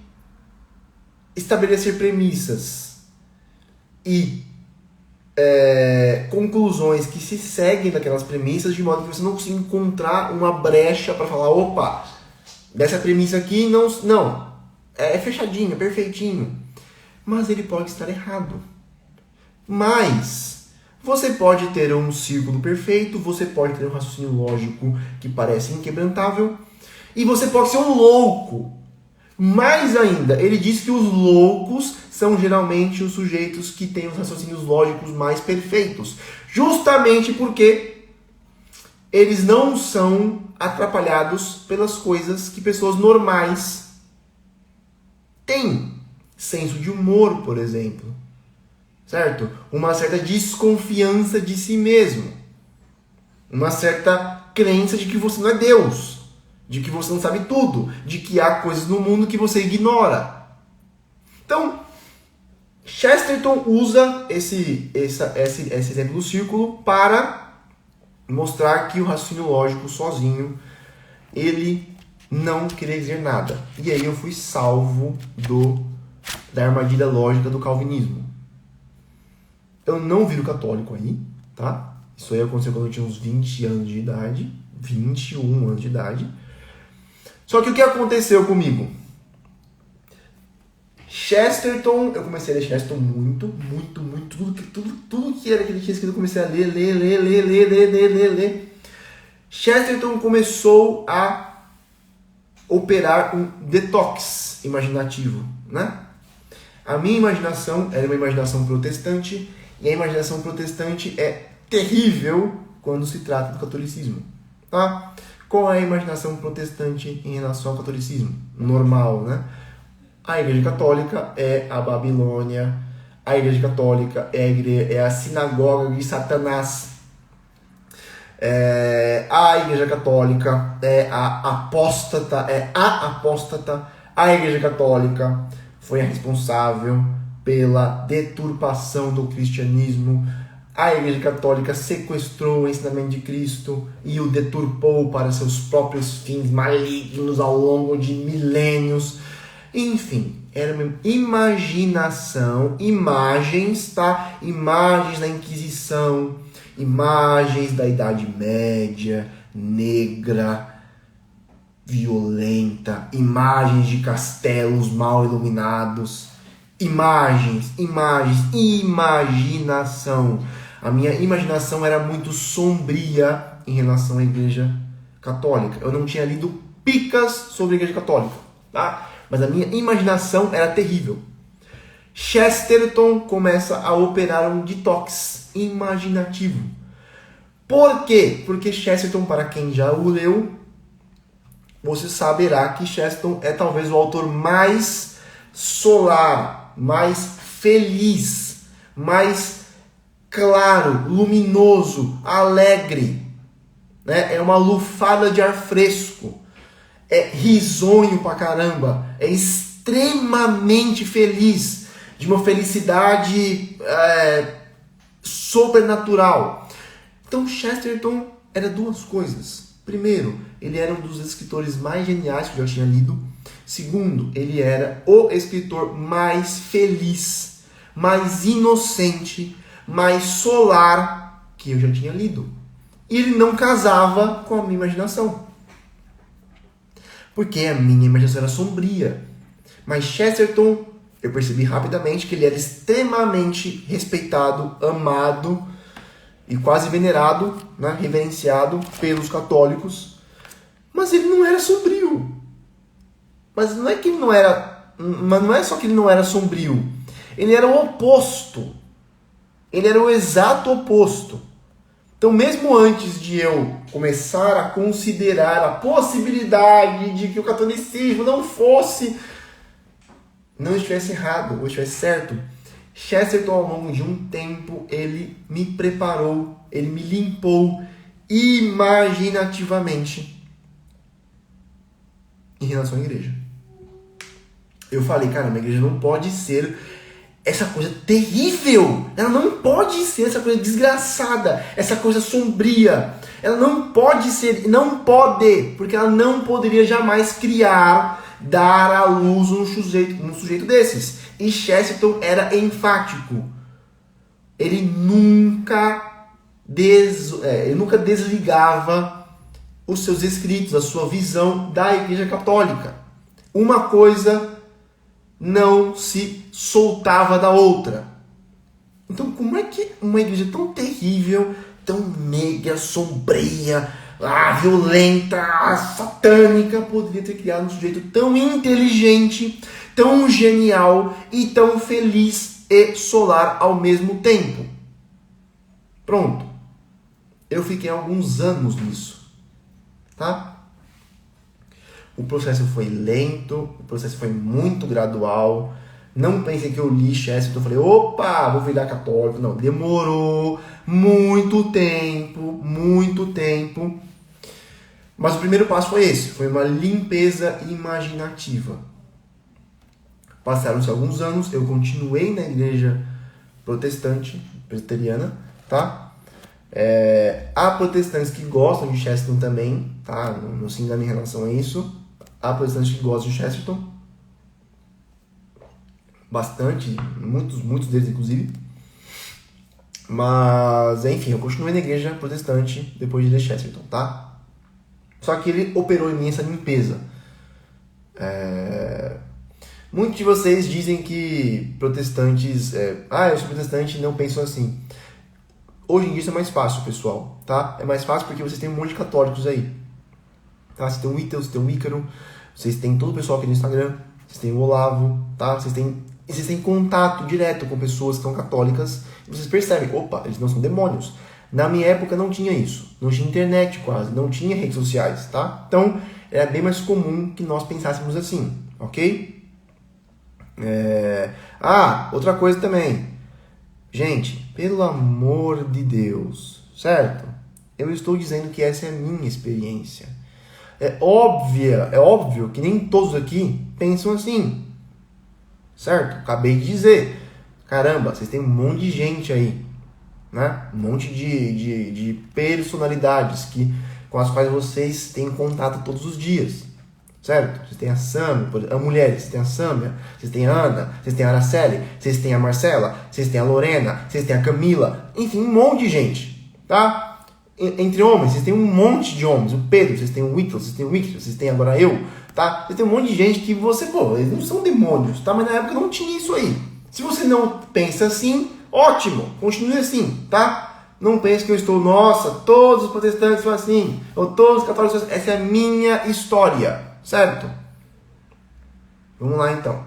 estabelecer premissas e conclusões que se seguem daquelas premissas, de modo que você não consiga encontrar uma brecha para falar, opa, dessa premissa aqui não, é fechadinho, é perfeitinho. Mas ele pode estar errado. Mas você pode ter um círculo perfeito, você pode ter um raciocínio lógico que parece inquebrantável, e você pode ser um louco. Mais ainda, ele diz que os loucos são geralmente os sujeitos que têm os raciocínios lógicos mais perfeitos, justamente porque eles não são atrapalhados pelas coisas que pessoas normais têm. Senso de humor, por exemplo. Certo? Uma certa desconfiança de si mesmo. Uma certa crença de que você não é Deus. De que você não sabe tudo. De que há coisas no mundo que você ignora. Então, Chesterton usa esse exemplo do círculo para mostrar que o raciocínio lógico sozinho, ele não queria dizer nada. E aí eu fui salvo da armadilha lógica do calvinismo. Eu não viro católico aí, tá? Isso aí aconteceu quando eu tinha uns 20 anos de idade. 21 anos de idade. Só que o que aconteceu comigo? Chesterton, eu comecei a ler Chesterton muito. Tudo que era que ele tinha escrito, eu comecei a ler. Chesterton começou a operar um detox imaginativo, né? A minha imaginação era uma imaginação protestante, e a imaginação protestante é terrível quando se trata do catolicismo, tá? Qual é a imaginação protestante em relação ao catolicismo? Normal, né? A Igreja Católica é a Babilônia, a Igreja Católica é a sinagoga de Satanás, a Igreja Católica é a apóstata, a Igreja Católica foi a responsável pela deturpação do cristianismo. A Igreja Católica sequestrou o ensinamento de Cristo e o deturpou para seus próprios fins malignos ao longo de milênios. Enfim, era uma imaginação, imagens, tá? Imagens da Inquisição, imagens da Idade Média, negra, violenta, imagens de castelos mal iluminados, imagens, imaginação. A minha imaginação era muito sombria em relação à Igreja Católica. Eu não tinha lido picas sobre a Igreja Católica, tá? Mas a minha imaginação era terrível. Chesterton começa a operar um detox imaginativo. Por quê? Porque Chesterton, para quem já o leu, você saberá que Chesterton é talvez o autor mais solar, mais feliz, mais claro, luminoso, alegre. Né? É uma lufada de ar fresco. É risonho pra caramba. É extremamente feliz. De uma felicidade sobrenatural. Então Chesterton era duas coisas. Primeiro, ele era um dos escritores mais geniais que eu já tinha lido. Segundo, ele era o escritor mais feliz, mais inocente, mais solar que eu já tinha lido. E ele não casava com a minha imaginação. Porque a minha imaginação era sombria. Mas Chesterton, eu percebi rapidamente que ele era extremamente respeitado, amado e quase venerado, né, reverenciado pelos católicos. Mas ele não era sombrio. Mas não é que ele não era... Mas não é só que ele não era sombrio. Ele era o oposto. Ele era o exato oposto. Então, mesmo antes de eu começar a considerar a possibilidade de que o catolicismo não estivesse errado ou estivesse certo, Chesterton, ao longo de um tempo, ele me preparou, ele me limpou imaginativamente em relação à igreja. Eu falei, cara, a igreja não pode ser essa coisa terrível. Ela não pode ser essa coisa desgraçada, essa coisa sombria. Ela não pode ser, não pode, porque ela não poderia jamais dar à luz um sujeito desses. E Chesterton era enfático. Ele nunca desligava os seus escritos, a sua visão da Igreja Católica. Uma coisa não se soltava da outra. Então, como é que uma igreja tão terrível, tão negra, sombria, violenta, satânica, poderia ter criado um sujeito tão inteligente, tão genial e tão feliz e solar ao mesmo tempo? Pronto. Eu fiquei alguns anos nisso, tá? O processo foi lento, o processo foi muito gradual. Não pensem que eu li Chesterton e falei, opa, vou virar católico. Não, demorou muito tempo. Mas o primeiro passo foi esse, foi uma limpeza imaginativa. Passaram-se alguns anos, eu continuei na igreja protestante, presbiteriana, tá? Há protestantes que gostam de Chesterton também, tá? Não se engane em relação a isso. Há protestantes que gostam de Chesterton. Bastante, muitos deles inclusive. Mas, enfim, eu continuei na igreja protestante depois de ler Chesterton, tá? Só que ele operou em mim essa limpeza. Muitos de vocês dizem que protestantes... eu sou protestante e não penso assim. Hoje em dia isso é mais fácil, pessoal, tá? É mais fácil porque vocês têm um monte de católicos aí. Tá? Você tem o Ítalo, você tem o Ícaro, vocês têm todo o pessoal aqui no Instagram, vocês têm o Olavo, tá? Vocês têm contato direto com pessoas que são católicas e vocês percebem, opa, eles não são demônios. Na minha época não tinha isso, não tinha internet quase, não tinha redes sociais, tá? Então, era bem mais comum que nós pensássemos assim, ok? Outra coisa também. Gente, pelo amor de Deus, certo? Eu estou dizendo que essa é a minha experiência. É óbvio que nem todos aqui pensam assim, certo? Acabei de dizer, caramba, vocês têm um monte de gente aí, né? Um monte de personalidades com as quais vocês têm contato todos os dias, certo? Vocês têm a Sami, mulheres, vocês têm a Sâmia, vocês têm a Ana, vocês têm a Araceli, vocês têm a Marcela, vocês têm a Lorena, vocês têm a Camila, enfim, um monte de gente, tá? Entre homens, vocês têm um monte de homens, o Pedro, vocês têm o Whittle, vocês têm o Victor, vocês têm agora eu, tá? Vocês têm um monte de gente que eles não são demônios, tá? Mas na época não tinha isso aí. Se você não pensa assim, ótimo, continue assim, tá? Não pense que eu estou, nossa, todos os protestantes são assim, ou todos os católicos são assim. Essa é a minha história, certo? Vamos lá então.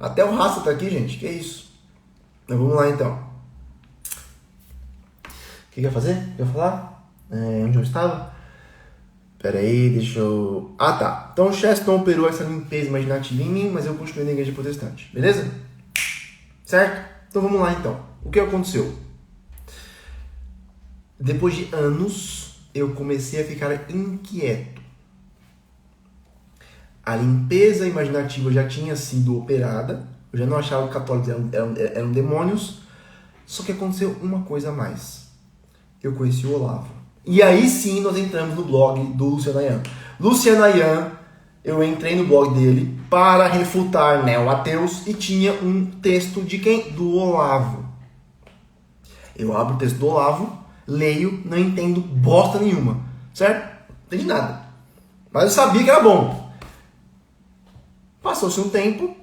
Até o Raça tá aqui, gente, que é isso? Mas vamos lá então. O que quer fazer? Quer falar? Onde eu estava? Pera aí, deixa eu... Ah, tá. Então o Cheston operou essa limpeza imaginativa em mim, mas eu continuei na igreja protestante. Beleza? Certo? Então vamos lá então. O que aconteceu? Depois de anos, eu comecei a ficar inquieto. A limpeza imaginativa já tinha sido operada. Eu já não achava que católicos eram demônios. Só que aconteceu uma coisa a mais. Eu conheci o Olavo. E aí sim nós entramos no blog do Luciano Ayan. Luciano Ayan, eu entrei no blog dele para refutar neo-ateus e tinha um texto de quem? Do Olavo. Eu abro o texto do Olavo, leio, não entendo bosta nenhuma. Certo? Não entendi nada. Mas eu sabia que era bom. Passou-se um tempo,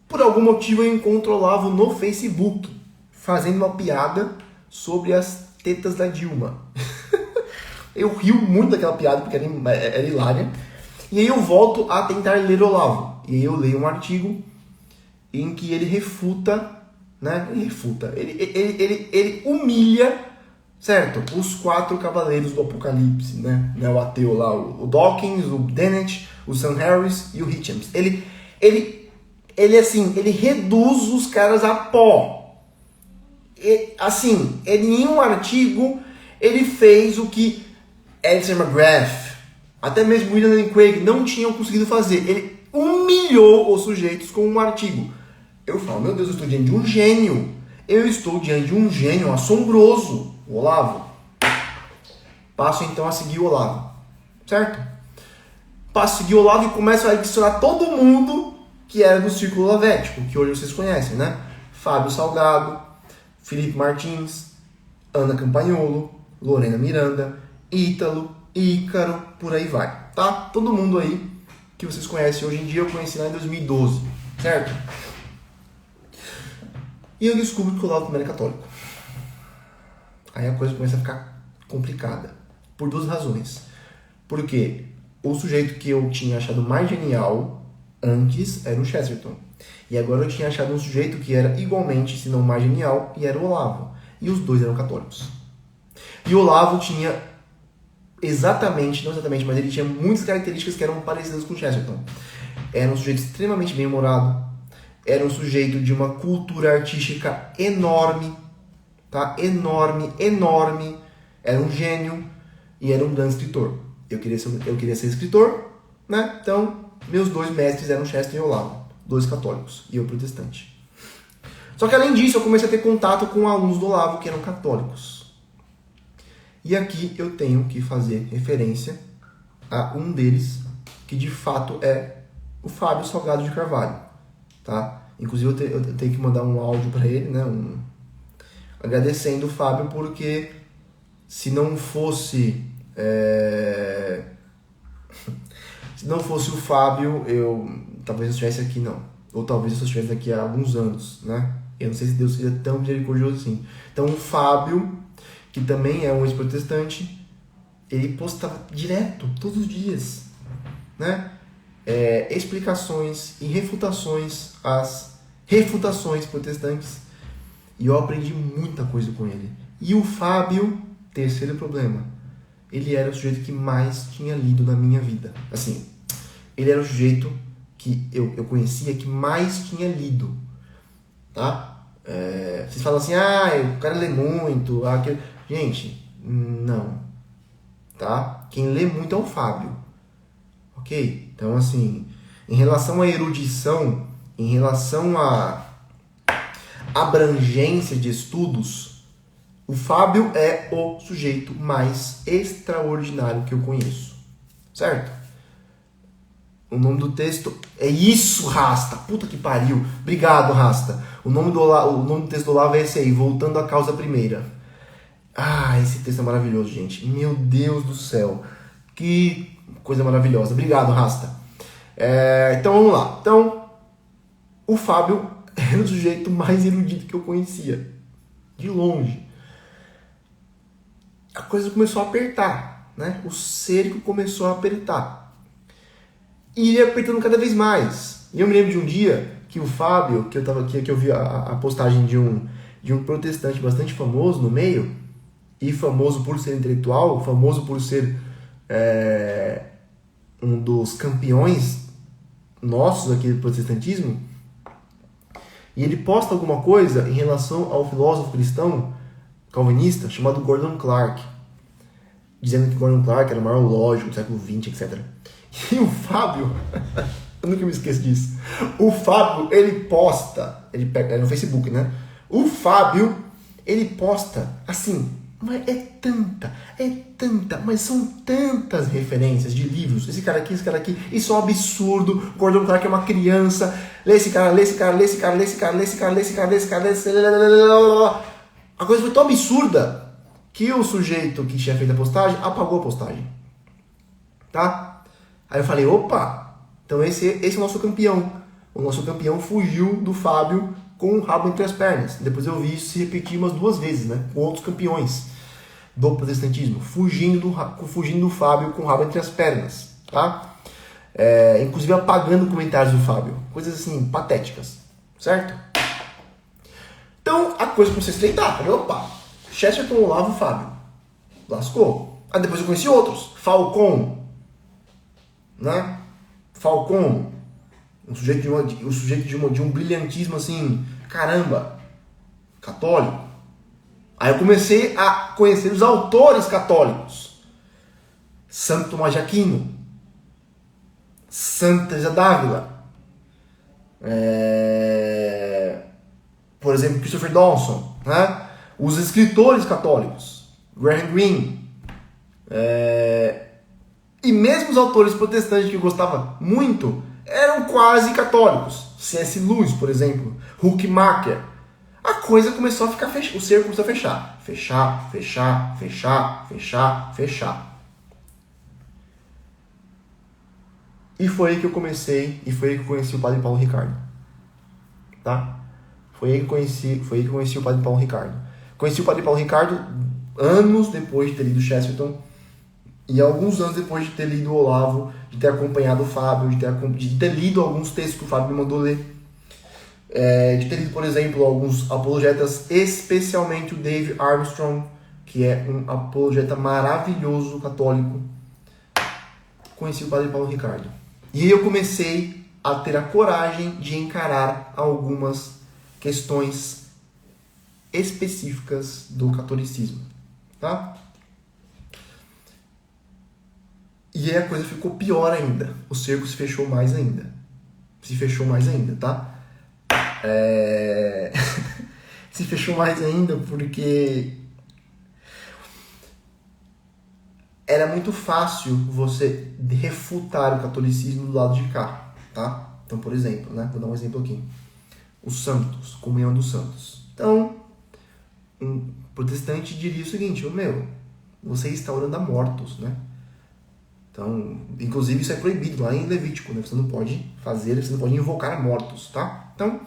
por algum motivo eu encontro o Olavo no Facebook, fazendo uma piada sobre as tetas da Dilma. Eu rio muito daquela piada porque era hilária. E aí eu volto a tentar ler o Olavo. E aí eu leio um artigo em que ele refuta, né? Ele humilha, certo? Os 4 cavaleiros do Apocalipse, né? O ateu lá, o Dawkins, o Dennett, o Sam Harris e o Hitchens. Ele reduz os caras a pó. Assim, em um artigo, ele fez o que Alistair McGrath, até mesmo William Lane Craig não tinham conseguido fazer. Ele humilhou os sujeitos com um artigo. Eu falo, meu Deus, eu estou diante de um gênio. Eu estou diante de um gênio assombroso, o Olavo. Passo então a seguir o Olavo, certo? Passo a seguir o Olavo e começo a adicionar todo mundo que era do Círculo Olavético, que hoje vocês conhecem, né? Fábio Salgado, Felipe Martins, Ana Campagnolo, Lorena Miranda, Ítalo, Ícaro, por aí vai, tá? Todo mundo aí que vocês conhecem hoje em dia, eu conheci lá em 2012, certo? E eu descubro que o Olavo também é católico. Aí a coisa começa a ficar complicada, por 2 razões. Porque o sujeito que eu tinha achado mais genial antes era o Chesterton. E agora eu tinha achado um sujeito que era igualmente, se não mais genial, e era o Olavo. E os dois eram católicos. E o Olavo tinha não exatamente, mas ele tinha muitas características que eram parecidas com o Chesterton. Era um sujeito extremamente bem-humorado, era um sujeito de uma cultura artística enorme, tá? Enorme, era um gênio e era um grande escritor. Eu queria ser escritor, né? Então, meus 2 mestres eram Chesterton e Olavo, 2 católicos, e eu protestante. Só que além disso, eu comecei a ter contato com alunos do Olavo que eram católicos. E aqui eu tenho que fazer referência a um deles, que de fato é o Fábio Salgado de Carvalho, tá? Inclusive eu tenho que mandar um áudio para ele, né? Agradecendo o Fábio, porque se não fosse se não fosse o Fábio, eu talvez não estivesse aqui não, ou talvez eu só estivesse aqui há alguns anos, né? Eu não sei se Deus seja tão misericordioso assim. Então o Fábio, que também é um ex-protestante, ele postava direto, todos os dias, né? Explicações e refutações às refutações protestantes. E eu aprendi muita coisa com ele. E o Fábio, terceiro problema, ele era o sujeito que mais tinha lido na minha vida. Assim, ele era o sujeito que eu conhecia que mais tinha lido, tá? Vocês falam assim, o cara lê muito, aquele... Gente, não, tá? Quem lê muito é o Fábio, ok? Então, assim, em relação à erudição, em relação à abrangência de estudos, O Fábio é o sujeito mais extraordinário que eu conheço. Certo? O nome do texto é isso, Rasta. Puta que pariu. Obrigado, Rasta. O nome do texto do Olavo é esse aí, Voltando à Causa Primeira. Ah, esse texto é maravilhoso, gente. Meu Deus do céu. Que coisa maravilhosa. Obrigado, Rasta. Então, vamos lá. Então, o Fábio era o sujeito mais erudito que eu conhecia. De longe. A coisa começou a apertar, né? O cerco começou a apertar. E ia apertando cada vez mais. E eu me lembro de um dia que o Fábio, que eu vi a postagem de um protestante bastante famoso no meio, e famoso por ser intelectual, famoso por ser um dos campeões nossos aqui do protestantismo, e ele posta alguma coisa em relação ao filósofo cristão calvinista chamado Gordon Clark, dizendo que Gordon Clark era o maior lógico do século XX, etc. E o Fábio, eu nunca me esqueço disso, o Fábio, ele posta, ele pega no Facebook, né? O Fábio, ele posta assim, mas mas são tantas referências de livros, esse cara aqui, isso é um absurdo, Gordon Clark é uma criança, lê esse cara, a coisa foi tão absurda que o sujeito que tinha feito a postagem apagou a postagem, tá? Aí eu falei, opa, então esse é o nosso campeão. O nosso campeão fugiu do Fábio com o rabo entre as pernas. Depois eu vi isso se repetir umas 2 vezes, né? Com outros campeões do protestantismo, fugindo do Fábio com o rabo entre as pernas, tá? Inclusive apagando comentários do Fábio. Coisas assim, patéticas, certo? Então a coisa começou a estreitar. Falei, opa, Chesterton, Olavo, Fábio. Lascou. Aí depois eu conheci outros. Falcon, né? Falcon, um sujeito de um brilhantismo assim, caramba, católico. Aí eu comecei a conhecer os autores católicos. Santo Tomás de Aquino, Santa Teresa d'Ávila, por exemplo, Christopher Dawson, né? Os escritores católicos, Graham Greene, e mesmo os autores protestantes que eu gostava muito eram quase católicos. C.S. Lewis, por exemplo, Huckmacher. A coisa começou a ficar o cerco começou a fechar. E foi aí que eu conheci o Padre Paulo Ricardo. Tá? Foi aí que eu conheci o Padre Paulo Ricardo. Conheci o Padre Paulo Ricardo anos depois de ter lido Chesterton e alguns anos depois de ter lido o Olavo, de ter acompanhado o Fábio, de ter lido alguns textos que o Fábio me mandou ler. De ter lido, por exemplo, alguns apologetas, especialmente o Dave Armstrong, que é um apologeta maravilhoso católico. Conheci o Padre Paulo Ricardo. E eu comecei a ter a coragem de encarar algumas questões específicas do catolicismo, tá? E aí a coisa ficou pior ainda. O cerco se fechou mais ainda, tá? Se fechou mais ainda porque era muito fácil você refutar o catolicismo do lado de cá, tá? Então, por exemplo, né? Vou dar um exemplo aqui. Os santos, comunhão dos santos. Então, um protestante diria o seguinte, você está orando a mortos, né? Então, inclusive isso é proibido lá em Levítico, né? Você não pode invocar mortos, tá? Então,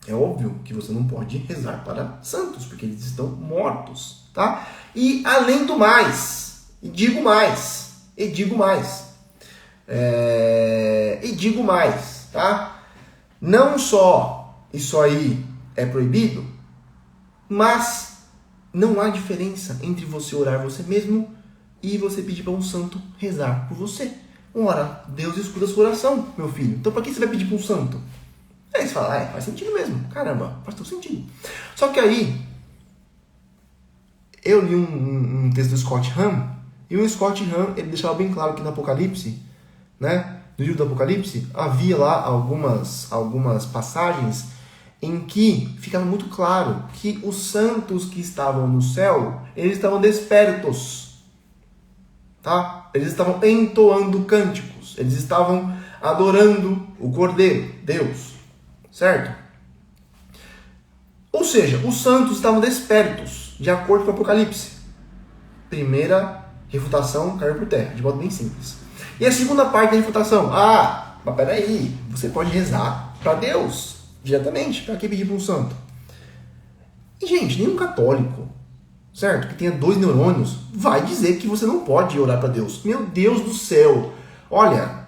é óbvio que você não pode rezar para santos, porque eles estão mortos, tá? E além do mais, e digo mais, tá? Não só isso aí é proibido, mas não há diferença entre você orar você mesmo e você pedir para um santo rezar por você. Ora, Deus escuta a sua oração, meu filho. Então para que você vai pedir para um santo? Aí você fala, faz sentido mesmo. Caramba, faz todo sentido. Só que aí, eu li um texto do Scott Hahn, e o Scott Hahn, ele deixava bem claro que no Apocalipse, né, no livro do Apocalipse, havia lá algumas passagens em que ficava muito claro que os santos que estavam no céu, eles estavam despertos, tá? Eles estavam entoando cânticos, eles estavam adorando o Cordeiro, Deus, certo? Ou seja, os santos estavam despertos, de acordo com o Apocalipse. Primeira refutação caiu por terra, de modo bem simples. E a segunda parte da refutação, mas peraí, você pode rezar para Deus diretamente, para que pedir para um santo? E, gente, nenhum católico, certo, que tenha 2 neurônios, vai dizer que você não pode orar para Deus. Meu Deus do céu! Olha,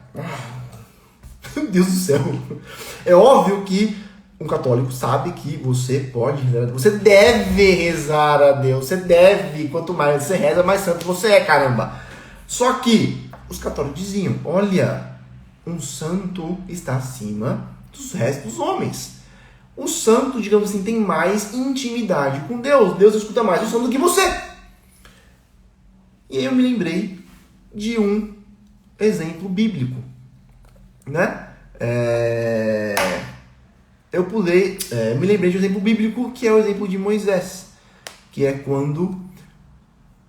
meu Deus do céu! É óbvio que um católico sabe que você pode rezar a Deus. Você deve rezar a Deus. Você deve. Quanto mais você reza, mais santo você é, caramba. Só que os católicos diziam, olha, um santo está acima dos restos dos homens. O santo, digamos assim, tem mais intimidade com Deus. Deus escuta mais o santo do que você. E aí eu me lembrei de um exemplo bíblico, né? Me lembrei de um exemplo bíblico, que é o exemplo de Moisés, que é quando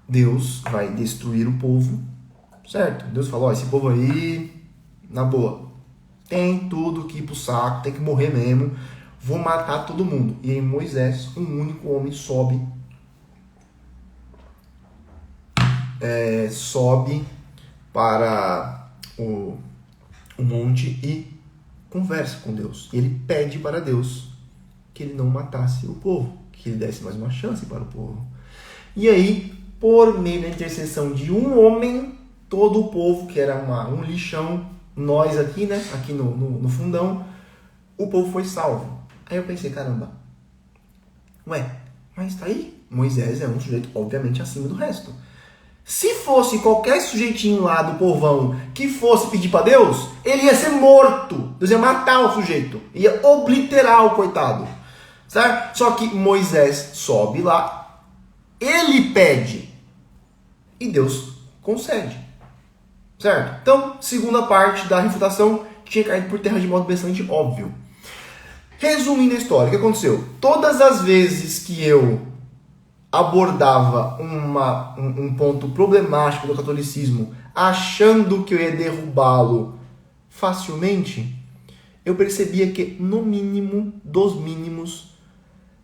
Deus vai destruir o povo, certo? Deus falou, esse povo aí, na boa, tem tudo que ir pro saco, tem que morrer mesmo, vou matar todo mundo. E aí Moisés, um único homem, sobe para o monte e conversa com Deus. E ele pede para Deus que ele não matasse o povo, que ele desse mais uma chance para o povo. E aí, por meio da intercessão de um homem, todo o povo, que era um lixão, nós aqui, né, aqui no fundão, o povo foi salvo. Aí eu pensei, caramba, mas tá aí, Moisés é um sujeito obviamente acima do resto. Se fosse qualquer sujeitinho lá do povão que fosse pedir para Deus, ele ia ser morto. Deus ia matar o sujeito. Ia obliterar o coitado. Certo? Só que Moisés sobe lá, ele pede e Deus concede. Certo? Então, segunda parte da refutação tinha caído por terra de modo bastante óbvio. Resumindo a história, o que aconteceu? Todas as vezes que eu abordava um ponto problemático do catolicismo, achando que eu ia derrubá-lo facilmente, eu percebia que, no mínimo dos mínimos,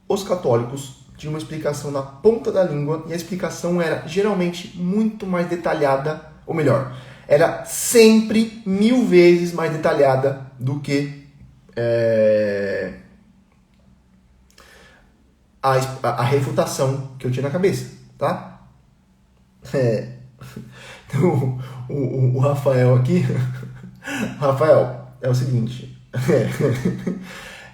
os católicos tinham uma explicação na ponta da língua, e a explicação era geralmente muito mais detalhada, ou melhor, era sempre 1000 vezes mais detalhada do que a refutação que eu tinha na cabeça, tá? Então, o Rafael aqui... Rafael, é o seguinte...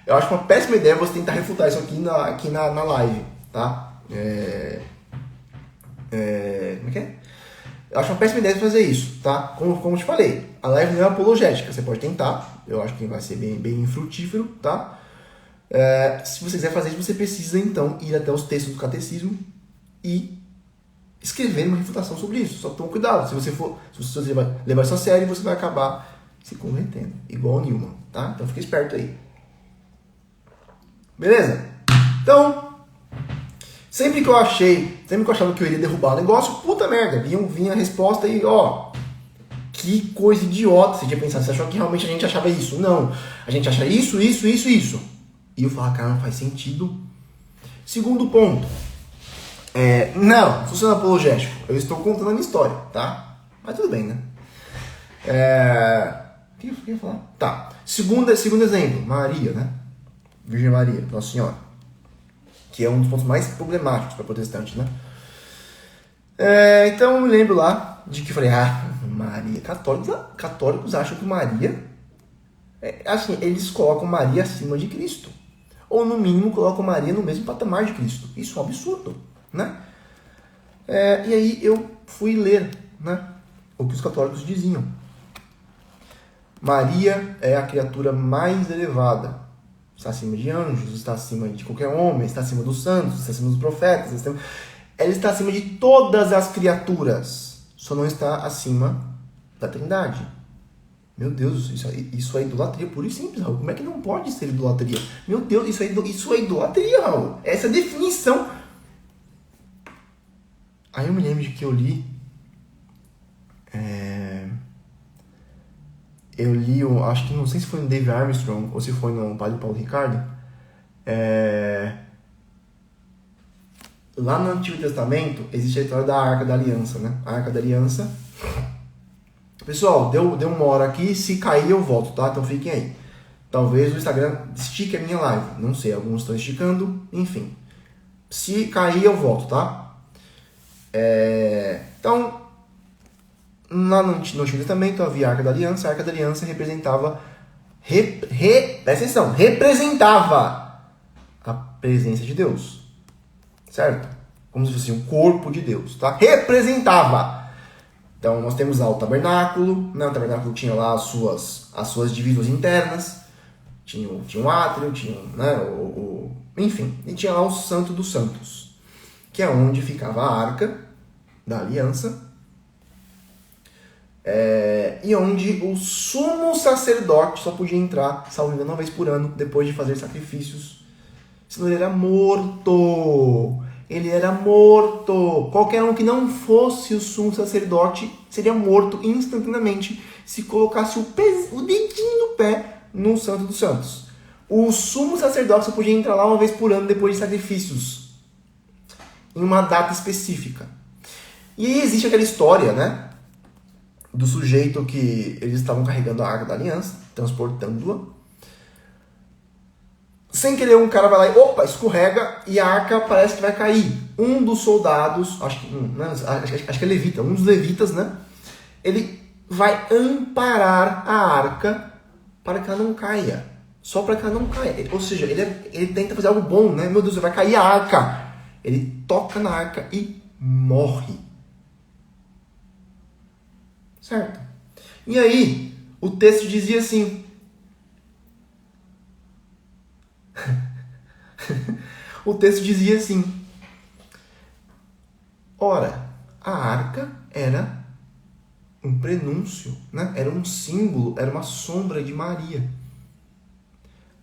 eu acho uma péssima ideia você tentar refutar isso aqui na live, tá? Como é que é? Eu acho uma péssima ideia fazer isso, tá? Como eu te falei, a live não é apologética, você pode tentar, eu acho que vai ser bem frutífero, tá? Se você quiser fazer isso, você precisa então ir até os textos do catecismo e escrever uma refutação sobre isso. Só toma cuidado, se você levar isso a sério, você vai acabar se convertendo, igual o Newman, tá? Então fica esperto aí. Beleza? Então, sempre que eu achava que eu iria derrubar o negócio, puta merda, vinha a resposta aí, que coisa idiota. Você tinha pensado, você achou que realmente a gente achava isso? Não, a gente acha isso. E eu falava, cara, não faz sentido. Segundo ponto, não funciona apologético. Eu estou contando a minha história, tá? Mas tudo bem, né? O que eu ia falar? Tá. Segundo exemplo, Maria, né? Virgem Maria, Nossa Senhora. Que é um dos pontos mais problemáticos para protestante, né? Então eu me lembro lá de que eu falei, Maria, católicos acham que Maria... assim, eles colocam Maria acima de Cristo. Ou no mínimo colocam Maria no mesmo patamar de Cristo. Isso é um absurdo, né? E aí eu fui ler, né, o que os católicos diziam. Maria é a criatura mais elevada. Está acima de anjos, está acima de qualquer homem, está acima dos santos, está acima dos profetas. Ela está acima de todas as criaturas. Só não está acima da Trindade. Meu Deus, isso é idolatria pura e simples, Raul. Como é que não pode ser idolatria? Meu Deus, isso é idolatria, Raul. Essa é a definição. Aí eu me lembro de que eu li, acho que não sei se foi no Dave Armstrong ou se foi no Padre Paulo Ricardo, lá no Antigo Testamento existe a história da Arca da Aliança, né? A Arca da Aliança. Pessoal, deu uma hora aqui, se cair eu volto, tá? Então fiquem aí. Talvez o Instagram estique a minha live, não sei, alguns estão esticando, enfim. Se cair eu volto, tá? Então, lá no Antigo Testamento havia a Arca da Aliança. A Arca da Aliança representava presta atenção, representava a presença de Deus, certo? Como se fosse um corpo de Deus, tá? Representava. Então nós temos lá o tabernáculo, né? O tabernáculo tinha lá as suas divisões internas, tinha um átrio, tinha, né? Enfim, e tinha lá o Santo dos Santos, que é onde ficava a Arca da Aliança, e onde o sumo sacerdote só podia entrar, salvo engano, uma vez por ano, depois de fazer sacrifícios. Senão ele era morto. Ele era morto. Qualquer um que não fosse o sumo sacerdote seria morto instantaneamente se colocasse o dedinho do pé no Santo dos Santos. O sumo sacerdote só podia entrar lá uma vez por ano depois de sacrifícios, em uma data específica. E aí existe aquela história, né, do sujeito que eles estavam carregando a Arca da Aliança, transportando-a. Sem querer, um cara vai lá e, opa, escorrega e a arca parece que vai cair. Um dos soldados, acho que é levita, um dos levitas, né? Ele vai amparar a arca para que ela não caia. Só para que ela não caia. Ou seja, ele tenta fazer algo bom, né? Meu Deus, vai cair a arca. Ele toca na arca e morre. Certo? E aí, o texto dizia assim... O texto dizia assim: ora, a arca era um prenúncio, né? Era um símbolo, era uma sombra de Maria.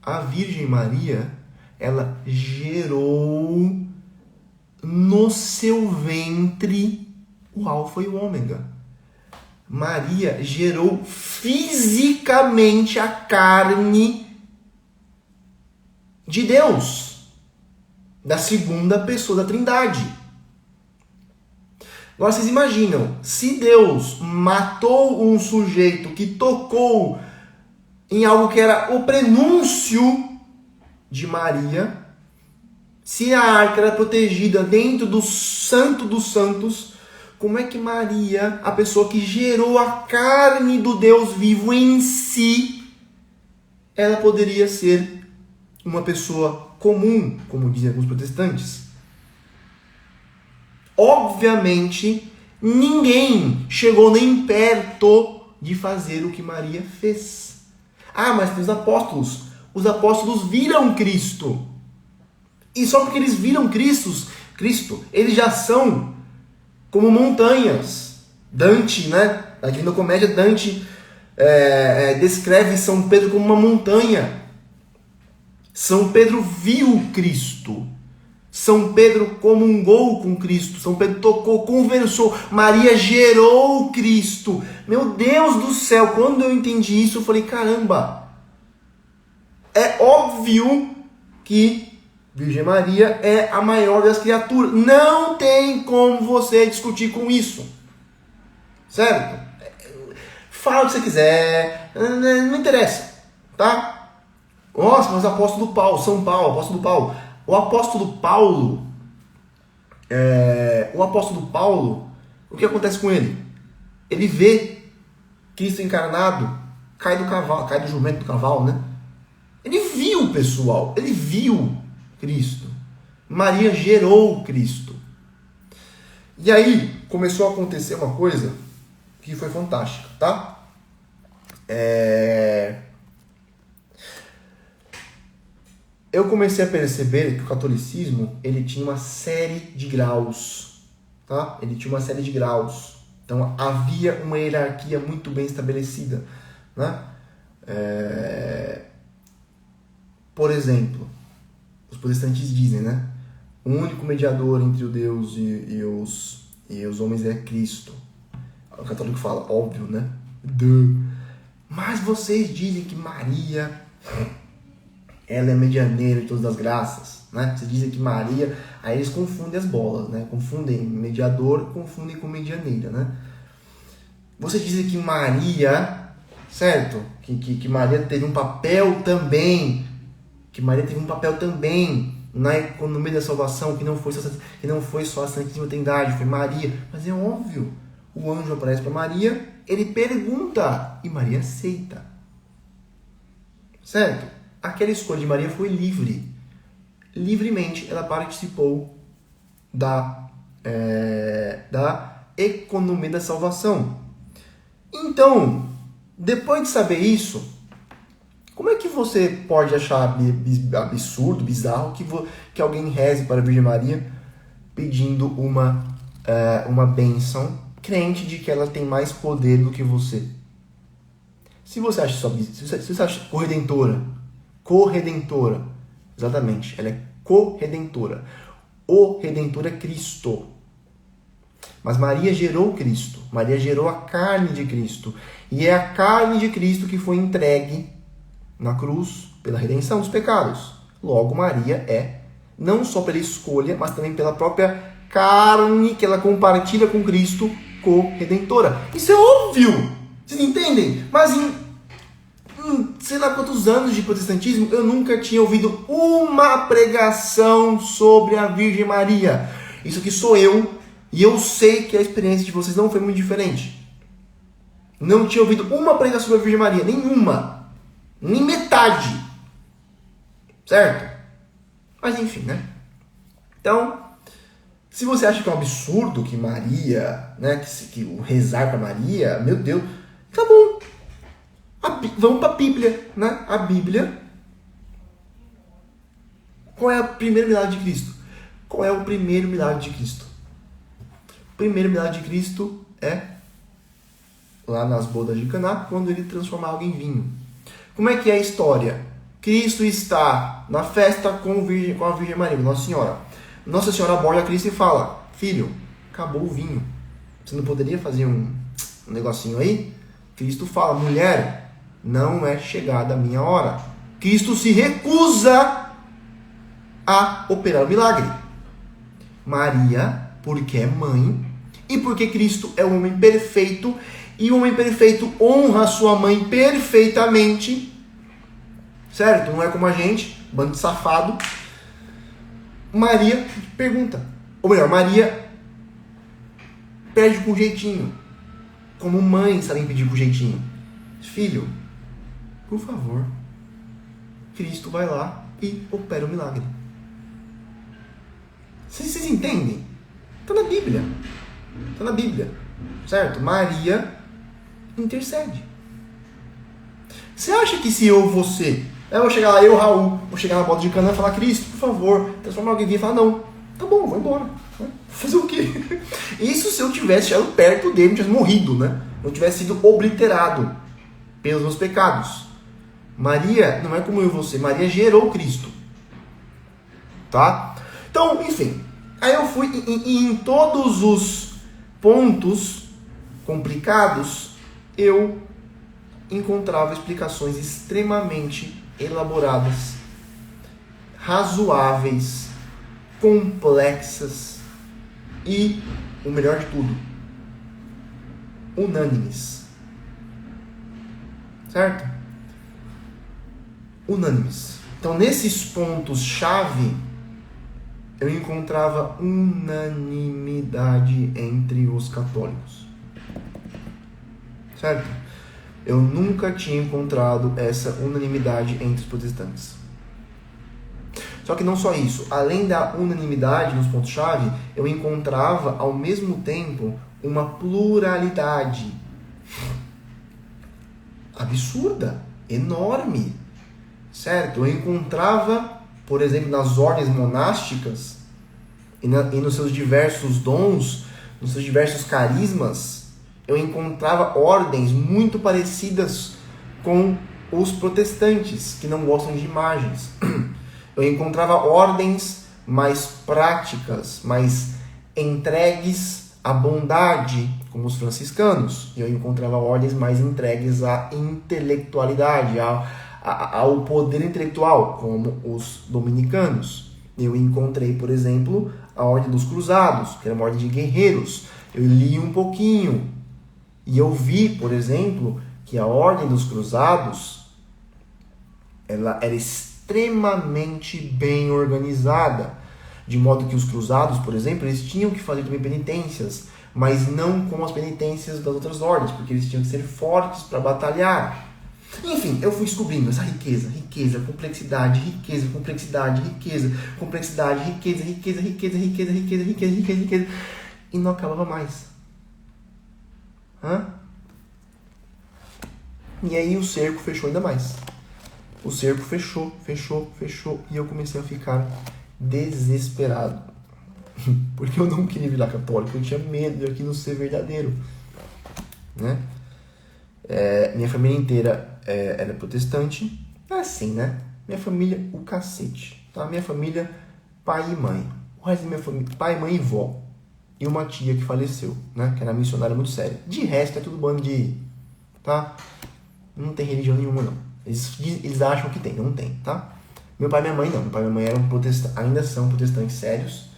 A Virgem Maria, ela gerou no seu ventre o Alfa e o Ômega. Maria gerou fisicamente a carne de Deus, da segunda pessoa da Trindade. Agora vocês imaginam, se Deus matou um sujeito que tocou em algo que era o prenúncio de Maria, se a arca era protegida dentro do Santo dos Santos, como é que Maria, a pessoa que gerou a carne do Deus vivo em si, ela poderia ser uma pessoa comum, como dizem alguns protestantes? Obviamente, ninguém chegou nem perto de fazer o que Maria fez. Ah, mas tem os apóstolos. Os apóstolos viram Cristo. E só porque eles viram Cristo, eles já são como montanhas. Dante, né? Na Divina Comédia, Dante descreve São Pedro como uma montanha. São Pedro viu Cristo. São Pedro comungou com Cristo. São Pedro tocou, conversou. Maria gerou Cristo. Meu Deus do céu, quando eu entendi isso, eu falei, caramba. É óbvio que Virgem Maria é a maior das criaturas. Não tem como você discutir com isso. Certo? Fala o que você quiser. Não interessa. Tá? Nossa, mas o apóstolo Paulo, São Paulo, apóstolo Paulo. O apóstolo Paulo, o que acontece com ele? Ele vê Cristo encarnado, cai do jumento do cavalo, né? Ele viu, pessoal, ele viu Cristo. Maria gerou Cristo. E aí começou a acontecer uma coisa que foi fantástica, tá? Eu comecei a perceber que o catolicismo, ele tinha uma série de graus, tá? Ele tinha uma série de graus. Então havia uma hierarquia muito bem estabelecida. né? Por exemplo, os protestantes dizem, né? O único mediador entre o Deus e os homens é Cristo. O católico fala, óbvio, né? Mas vocês dizem que Maria, ela é medianeira de todas as graças, né? Vocês dizem que Maria... Aí eles confundem as bolas, né? Confundem mediador, confundem com medianeira, né? Vocês dizem que Maria, certo? Que Maria teve um papel também, na economia da salvação, que não foi só a Santíssima Trindade, foi Maria. Mas é óbvio, o anjo aparece para Maria, ele pergunta e Maria aceita. Certo? Aquela escolha de Maria foi livre. Livremente ela participou da economia da salvação. Então, depois de saber isso, como é que você pode achar absurdo, bizarro, que alguém reze para a Virgem Maria pedindo uma bênção, crente de que ela tem mais poder do que você? Se você acha isso, se você acha corredentora, exatamente, ela é corredentora. O Redentor é Cristo. Mas Maria gerou Cristo. Maria gerou a carne de Cristo. E é a carne de Cristo que foi entregue na cruz pela redenção dos pecados. Logo, Maria é, não só pela escolha, mas também pela própria carne que ela compartilha com Cristo, corredentora. Isso é óbvio! Vocês entendem? Mas em sei lá quantos anos de protestantismo, eu nunca tinha ouvido uma pregação sobre a Virgem Maria. Isso aqui sou eu, e eu sei que a experiência de vocês não foi muito diferente. Não tinha ouvido uma pregação sobre a Virgem Maria, nenhuma. Nem metade. Certo? Mas enfim, né? Então, se você acha que é um absurdo que Maria, né, que o rezar para Maria, meu Deus, tá bom. Vamos para a Bíblia, né? A Bíblia. Qual é o primeiro milagre de Cristo? Qual é o primeiro milagre de Cristo? O primeiro milagre de Cristo é lá nas bodas de Caná, quando ele transforma água em vinho. Como é que é a história? Cristo está na festa com a Virgem Maria, Nossa Senhora. Nossa Senhora aborda Cristo e fala: filho, acabou o vinho. Você não poderia fazer um negocinho aí? Cristo fala: mulher, não é chegada a minha hora. Cristo se recusa a operar o milagre. Maria, porque é mãe, e porque Cristo é o homem perfeito, e o homem perfeito honra sua mãe perfeitamente, certo? Não é como a gente, bando de safado. Maria pergunta, ou melhor, Maria pede com jeitinho, como mães sabem pedir com jeitinho: filho, por favor. Cristo vai lá e opera o milagre. Vocês entendem? Está na Bíblia. Está na Bíblia. Certo? Maria intercede. Você acha que se eu vou chegar lá, Raul, vou chegar na boda de Canaã e falar: Cristo, por favor, transforma alguém em vinho, e falar: não, tá bom, vou embora. Fazer o quê? Isso se eu tivesse chegado perto dele, não tivesse morrido, né? Não tivesse sido obliterado pelos meus pecados. Maria não é como eu e você. Maria gerou Cristo. Tá? Então, enfim. Aí eu fui em todos os pontos complicados, eu encontrava explicações extremamente elaboradas, razoáveis, complexas e, o melhor de tudo, unânimes. Certo? Unânimes. Então, nesses pontos-chave, eu encontrava unanimidade entre os católicos. Certo? Eu nunca tinha encontrado essa unanimidade entre os protestantes. Só que não só isso. Além da unanimidade nos pontos-chave, eu encontrava, ao mesmo tempo, uma pluralidade absurda, enorme. Certo? Eu encontrava, por exemplo, nas ordens monásticas e nos seus diversos dons, nos seus diversos carismas, eu encontrava ordens muito parecidas com os protestantes, que não gostam de imagens. Eu encontrava ordens mais práticas, mais entregues à bondade, como os franciscanos. E eu encontrava ordens mais entregues à intelectualidade, ao poder intelectual, como os dominicanos. Eu encontrei, por exemplo, a Ordem dos Cruzados, que era uma ordem de guerreiros. Eu li um pouquinho e eu vi, por exemplo, que a Ordem dos Cruzados ela era extremamente bem organizada, de modo que os cruzados, por exemplo, eles tinham que fazer também penitências, mas não como as penitências das outras ordens, porque eles tinham que ser fortes para batalhar. Enfim, eu fui descobrindo essa riqueza, complexidade, riqueza, e não acabava mais. E aí o cerco fechou ainda mais. O cerco fechou, e eu comecei a ficar desesperado. Porque eu não queria virar católico, eu tinha medo de aquilo ser verdadeiro. Né? Minha família inteira era protestante. É assim, né? Minha família, o cacete. Tá? Minha família, pai e mãe. O resto da minha família, pai, mãe e vó. E uma tia que faleceu, né? Que era missionária muito séria. De resto, é tudo bando de... Tá? Não tem religião nenhuma, não. Eles acham que tem, não tem, tá? Meu pai e minha mãe não. Meu pai e minha mãe eram ainda são protestantes sérios.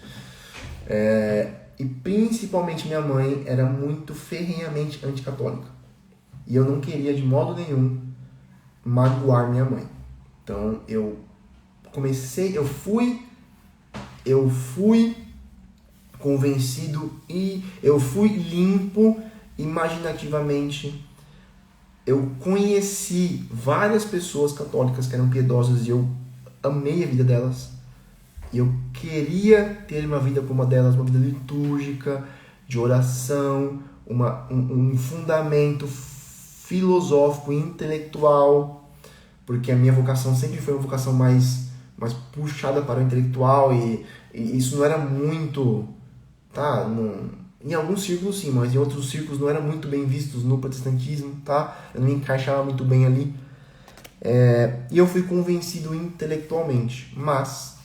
E principalmente minha mãe era muito ferrenhamente anticatólica. E eu não queria de modo nenhum magoar minha mãe. Então eu fui convencido e eu fui limpo imaginativamente. Eu conheci várias pessoas católicas que eram piedosas e eu amei a vida delas. E eu queria ter uma vida como a delas, uma vida litúrgica, de oração, um fundamento filosófico, intelectual, porque a minha vocação sempre foi uma vocação mais puxada para o intelectual e isso não era muito, tá? Em alguns círculos sim, mas em outros círculos não era muito bem vistos no protestantismo, tá? Eu não me encaixava muito bem ali. E eu fui convencido intelectualmente, mas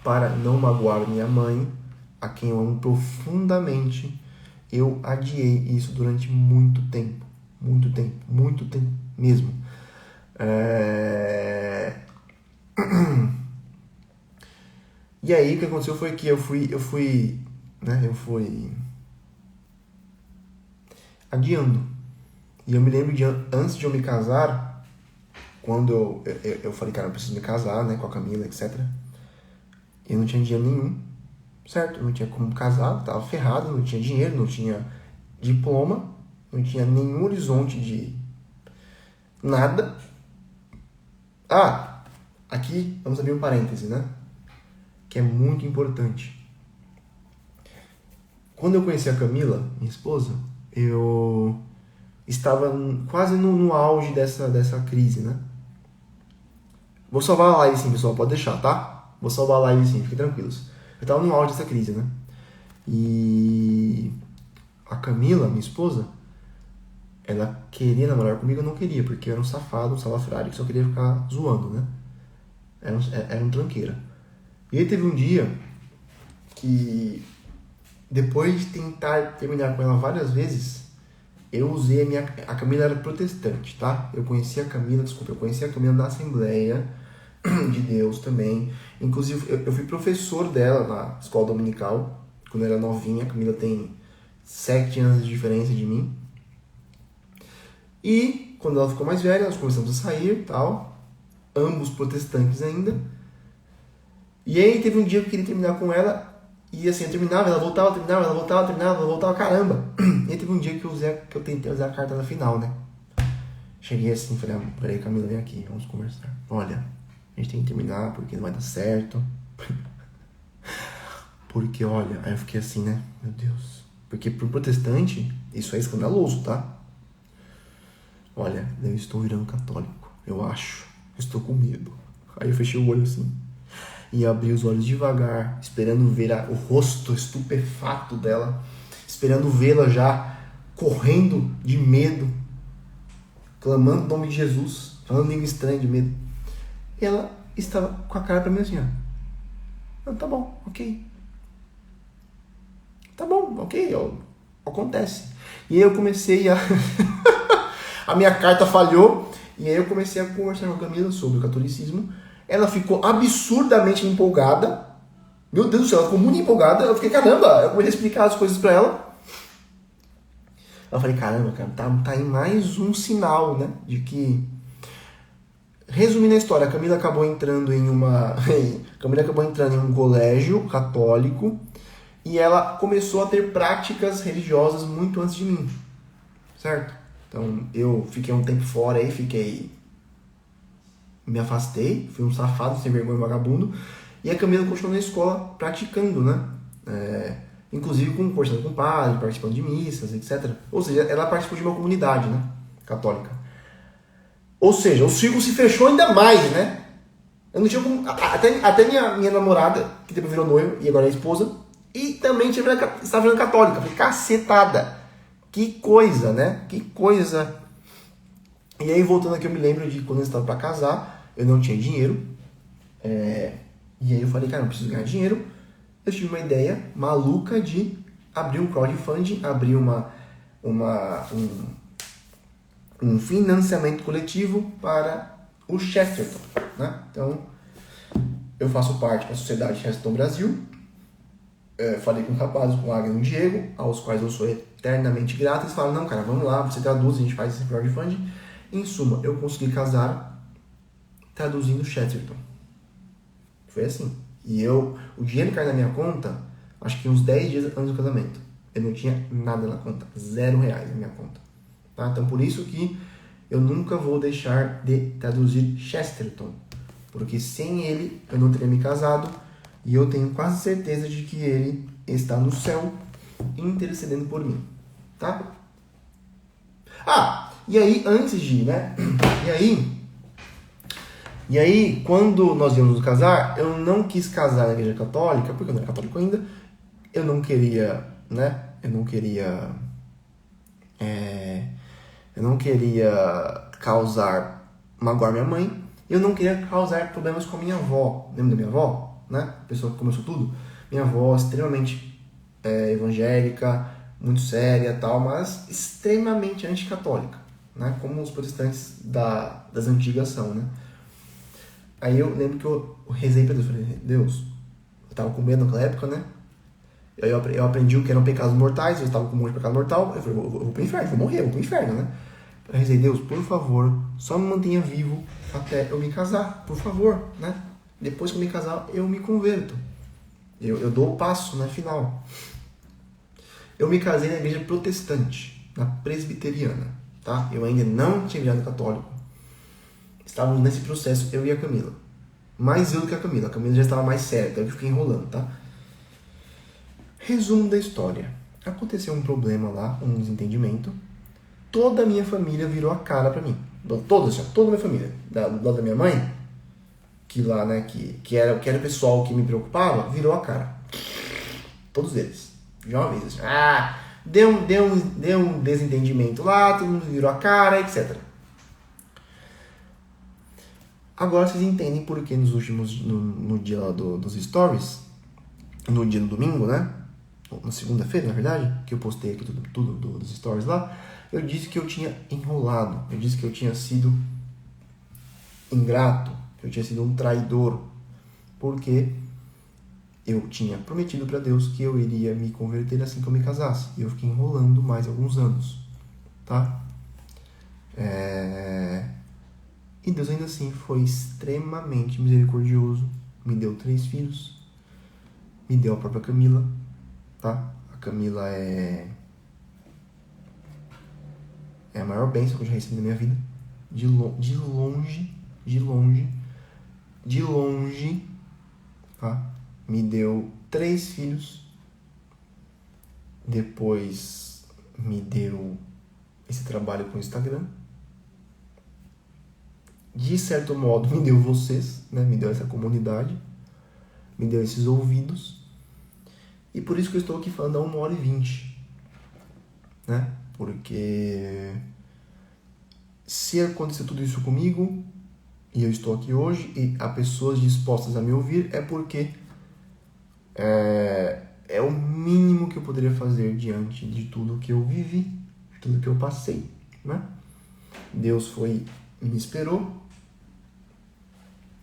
para não magoar minha mãe, a quem eu amo profundamente, eu adiei isso durante muito tempo mesmo. E aí o que aconteceu foi que eu fui adiando. E eu me lembro de antes de eu me casar, quando eu falei, cara, eu preciso me casar, né, com a Camila, etc. Eu não tinha dinheiro nenhum, certo? Eu não tinha como casar, tava ferrado, não tinha dinheiro, não tinha diploma, não tinha nenhum horizonte de nada. Aqui vamos abrir um parêntese, né? Que é muito importante. Quando eu conheci a Camila, minha esposa, eu estava quase no auge dessa crise, né? Vou salvar a live sim, pessoal, pode deixar, tá? Vou salvar a live sim, fiquem tranquilos. Eu estava no auge dessa crise, né? E a Camila, minha esposa, ela queria namorar comigo, eu não queria, porque eu era um safado, um salafrário, que só queria ficar zoando, né? Era um tranqueira. E aí teve um dia que, depois de tentar terminar com ela várias vezes, eu usei a Camila era protestante, tá? Eu conheci a Camila na Assembleia de Deus também. Inclusive, eu fui professor dela na escola dominical, quando ela era novinha. A Camila tem 7 anos de diferença de mim. E quando ela ficou mais velha, nós começamos a sair, tal, ambos protestantes ainda. E aí teve um dia que eu queria terminar com ela, e assim, eu terminava, ela voltava, caramba. E aí teve um dia que eu tentei usar a carta na final, né? Cheguei assim, falei, peraí, Camila, vem aqui, vamos conversar. Olha, a gente tem que terminar porque não vai dar certo. Porque, olha, aí eu fiquei assim, né? Meu Deus. Porque pro protestante, isso é escandaloso, tá? Olha, eu estou virando católico, eu acho. Estou com medo. Aí eu fechei o olho assim. E abri os olhos devagar, esperando ver o rosto estupefato dela. Esperando vê-la já correndo de medo. clamando o nome de Jesus, falando língua estranha de medo. E ela estava com a cara pra mim assim, ó. Não, tá bom, ok. Tá bom, ok, acontece. E aí eu comecei a... a minha carta falhou, e aí eu comecei a conversar com a Camila sobre o catolicismo. Ela ficou absurdamente empolgada. Meu Deus do céu, ela ficou muito empolgada. Eu fiquei, caramba, eu comecei a explicar as coisas pra ela. Eu falei, caramba, cara, tá aí mais um sinal, né, de que... Resumindo a história, a Camila acabou entrando em um colégio católico e ela começou a ter práticas religiosas muito antes de mim, certo? Então, eu fiquei um tempo fora aí, me afastei, fui um safado, sem vergonha, vagabundo, e a Camila continuou na escola praticando, né? Inclusive conversando com o padre, participando de missas, etc. Ou seja, ela participou de uma comunidade, né, católica. Ou seja, o círculo se fechou ainda mais, né? Eu não tinha como... Até minha namorada, que depois virou noiva e agora é esposa, e também estava virando católica. Falei, cacetada! Que coisa, né? Que coisa! E aí, voltando aqui, eu me lembro de quando eu estava para casar, eu não tinha dinheiro. E aí eu falei, cara, eu preciso ganhar dinheiro. Eu tive uma ideia maluca de abrir um crowdfunding, abrir um financiamento coletivo para o Chesterton, né? Então, eu faço parte da Sociedade Chesterton Brasil. Falei com os rapazes, com o Agnes e o Diego, aos quais eu sou eternamente grato. Eles falaram, não, cara, vamos lá, você traduz, a gente faz esse crowdfunding. Em suma, eu consegui casar traduzindo Chesterton. Foi assim. E o dinheiro caiu na minha conta, acho que uns 10 dias antes do casamento. Eu não tinha nada na conta, R$0 na minha conta. Tá? Então, por isso que eu nunca vou deixar de traduzir Chesterton. Porque sem ele, eu não teria me casado. E eu tenho quase certeza de que ele está no céu intercedendo por mim. Tá? E aí, antes de ir, né? E aí, quando nós íamos nos casar, eu não quis casar na igreja católica, porque eu não era católico ainda. Eu não queria, né? Eu não queria magoar minha mãe. Eu não queria causar problemas com a minha avó. Lembra da minha avó? Né? A pessoa que começou tudo. Minha avó, extremamente evangélica, muito séria e tal, mas extremamente anticatólica, né? Como os protestantes das antigas são, né? Aí eu lembro que eu rezei pra Deus, falei, Deus, eu tava com medo naquela época, né? Eu aprendi o que eram pecados mortais, eu estava com um monte de pecado mortal, eu falei, eu vou pro inferno, vou morrer, eu vou pro inferno, né? Eu rezei, Deus, por favor, só me mantenha vivo até eu me casar, por favor, né? Depois que eu me casar, eu me converto. Eu dou o passo, né, final. Eu me casei na igreja protestante, na presbiteriana, tá? Eu ainda não tinha virado católico. Estávamos nesse processo, eu e a Camila. Mais eu do que a Camila já estava mais séria, então eu fiquei enrolando, tá? Resumo da história. Aconteceu um problema lá, um desentendimento. Toda a minha família virou a cara pra mim. Toda a minha família. Do lado da minha mãe, que lá, né, que era o pessoal que me preocupava, virou a cara. Todos eles. De uma vez. Assim, deu um desentendimento lá, todo mundo virou a cara, etc. Agora vocês entendem por que no dia lá dos stories, no dia do domingo, né? Na segunda-feira, na verdade, que eu postei aqui tudo dos stories lá, eu disse que eu tinha enrolado, eu disse que eu tinha sido ingrato, que eu tinha sido um traidor, porque eu tinha prometido para Deus que eu iria me converter assim que eu me casasse, e eu fiquei enrolando mais alguns anos, tá? E Deus ainda assim foi extremamente misericordioso, me deu 3 filhos, me deu a própria Camila, tá? A Camila é a maior bênção que eu já recebi na minha vida. De longe, tá? Me deu 3 filhos. Depois me deu esse trabalho com o Instagram. De certo modo, me deu vocês, né? Me deu essa comunidade. Me deu esses ouvidos. E por isso que eu estou aqui falando a 1h20, né? Porque se aconteceu tudo isso comigo, e eu estou aqui hoje, e há pessoas dispostas a me ouvir, é porque é o mínimo que eu poderia fazer diante de tudo que eu vivi, de tudo que eu passei, né? Deus me esperou,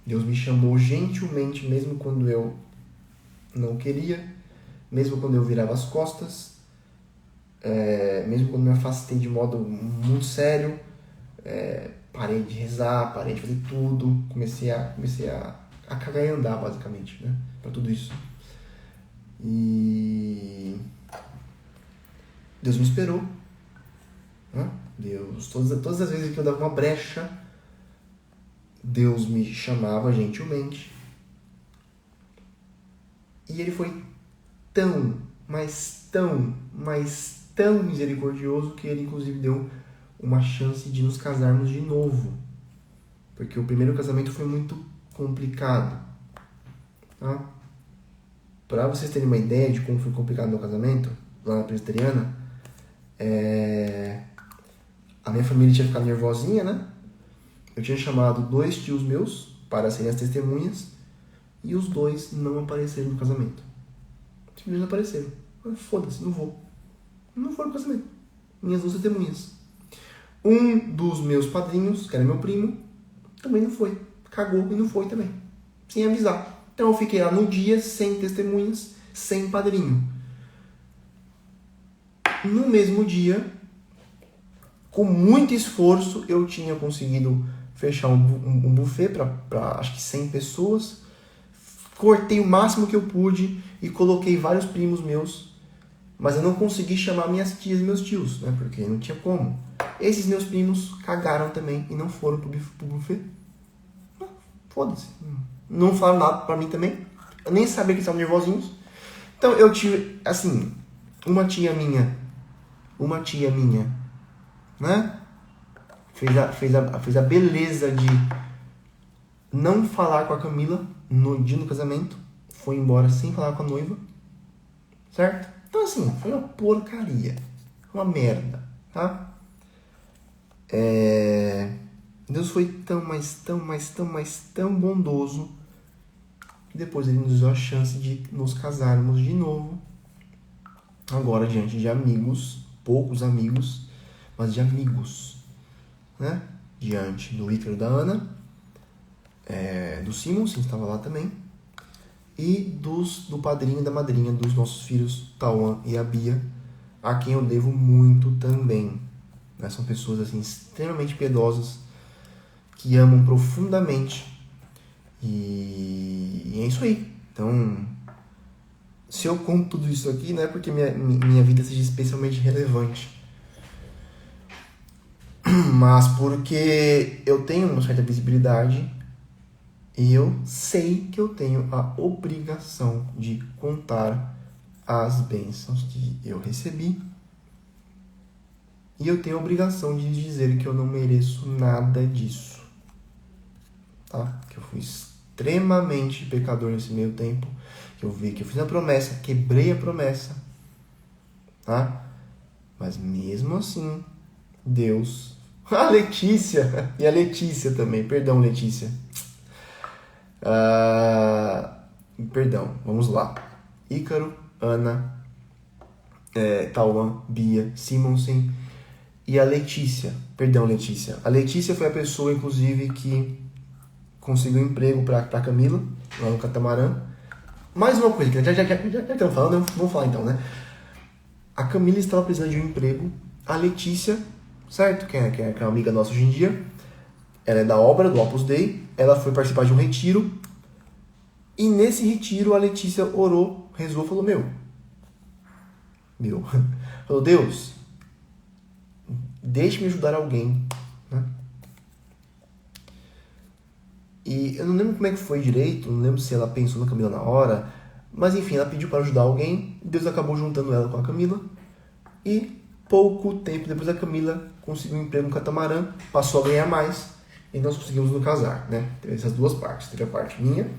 Deus me chamou gentilmente, mesmo quando eu não queria, mesmo quando eu virava as costas, mesmo quando me afastei de modo muito sério, parei de rezar, parei de fazer tudo, comecei a cagar e andar, basicamente, né? Pra tudo isso. E Deus me esperou, né? Deus, todas as vezes que eu dava uma brecha, Deus me chamava gentilmente. E Ele foi tão, mas tão, mas tão misericordioso que Ele inclusive deu uma chance de nos casarmos de novo. Porque o primeiro casamento foi muito complicado, tá? Para vocês terem uma ideia de como foi complicado meu casamento, lá na presbiteriana, a minha família tinha ficado nervosinha, né? Eu tinha chamado 2 tios meus para serem as testemunhas e os 2 não apareceram no casamento. Simplesmente não apareceram. Foda-se, não vou. Não foram pro casamento. Minhas 2 testemunhas. Um dos meus padrinhos, que era meu primo, também não foi. Cagou e não foi também. Sem avisar. Então eu fiquei lá no dia sem testemunhas, sem padrinho. No mesmo dia, com muito esforço, eu tinha conseguido fechar um buffet para acho que 100 pessoas. Cortei o máximo que eu pude e coloquei vários primos meus. Mas eu não consegui chamar minhas tias e meus tios, né? Porque não tinha como. Esses meus primos cagaram também e não foram pro buffet. Foda-se. Não falaram nada pra mim também. Eu nem sabia que eles estavam nervosinhos. Então eu tive, assim, uma tia minha, né? Fez a beleza de não falar com a Camila no dia do casamento. Foi embora sem falar com a noiva. Certo? Então assim, foi uma porcaria. Uma merda, tá? Deus foi tão, mas tão bondoso que depois Ele nos deu a chance de nos casarmos de novo. Agora diante de amigos, poucos amigos, mas de amigos, né? Diante do Ícaro e da Ana, do Simon, sim, estava lá também, e do padrinho e da madrinha dos nossos filhos, Tauan e a Bia, a quem eu devo muito também. Né? São pessoas assim, extremamente piedosas, que amam profundamente, e é isso aí. Então, se eu conto tudo isso aqui, não é porque minha vida seja especialmente relevante, mas porque eu tenho uma certa visibilidade e eu sei que eu tenho a obrigação de contar as bênçãos que eu recebi, e eu tenho a obrigação de dizer que eu não mereço nada disso, tá? Que eu fui extremamente pecador nesse meio tempo, que eu vi que eu fiz a promessa, quebrei a promessa, tá? Mas mesmo assim, Deus... A Letícia! E a Letícia também, perdão, Letícia. Perdão, vamos lá. Ícaro, Ana, Tauan, Bia, Simonsen e a Letícia. Perdão, Letícia. A Letícia foi a pessoa, inclusive, que conseguiu emprego para Camila, lá no Catamarã. Mais uma coisa, já estamos falando, vamos falar então, né? A Camila estava precisando de um emprego. A Letícia, certo? Que é uma amiga nossa hoje em dia. Ela é da obra, do Opus Dei. Ela foi participar de um retiro. E nesse retiro a Letícia orou, rezou, falou, falou, Deus, deixe-me ajudar alguém, né? E eu não lembro como é que foi direito, não lembro se ela pensou na Camila na hora, mas enfim, ela pediu para ajudar alguém, Deus acabou juntando ela com a Camila, e pouco tempo depois a Camila conseguiu um emprego no Catamarã, passou a ganhar mais, e nós conseguimos nos casar, né? Teve essas duas partes, teve a parte minha,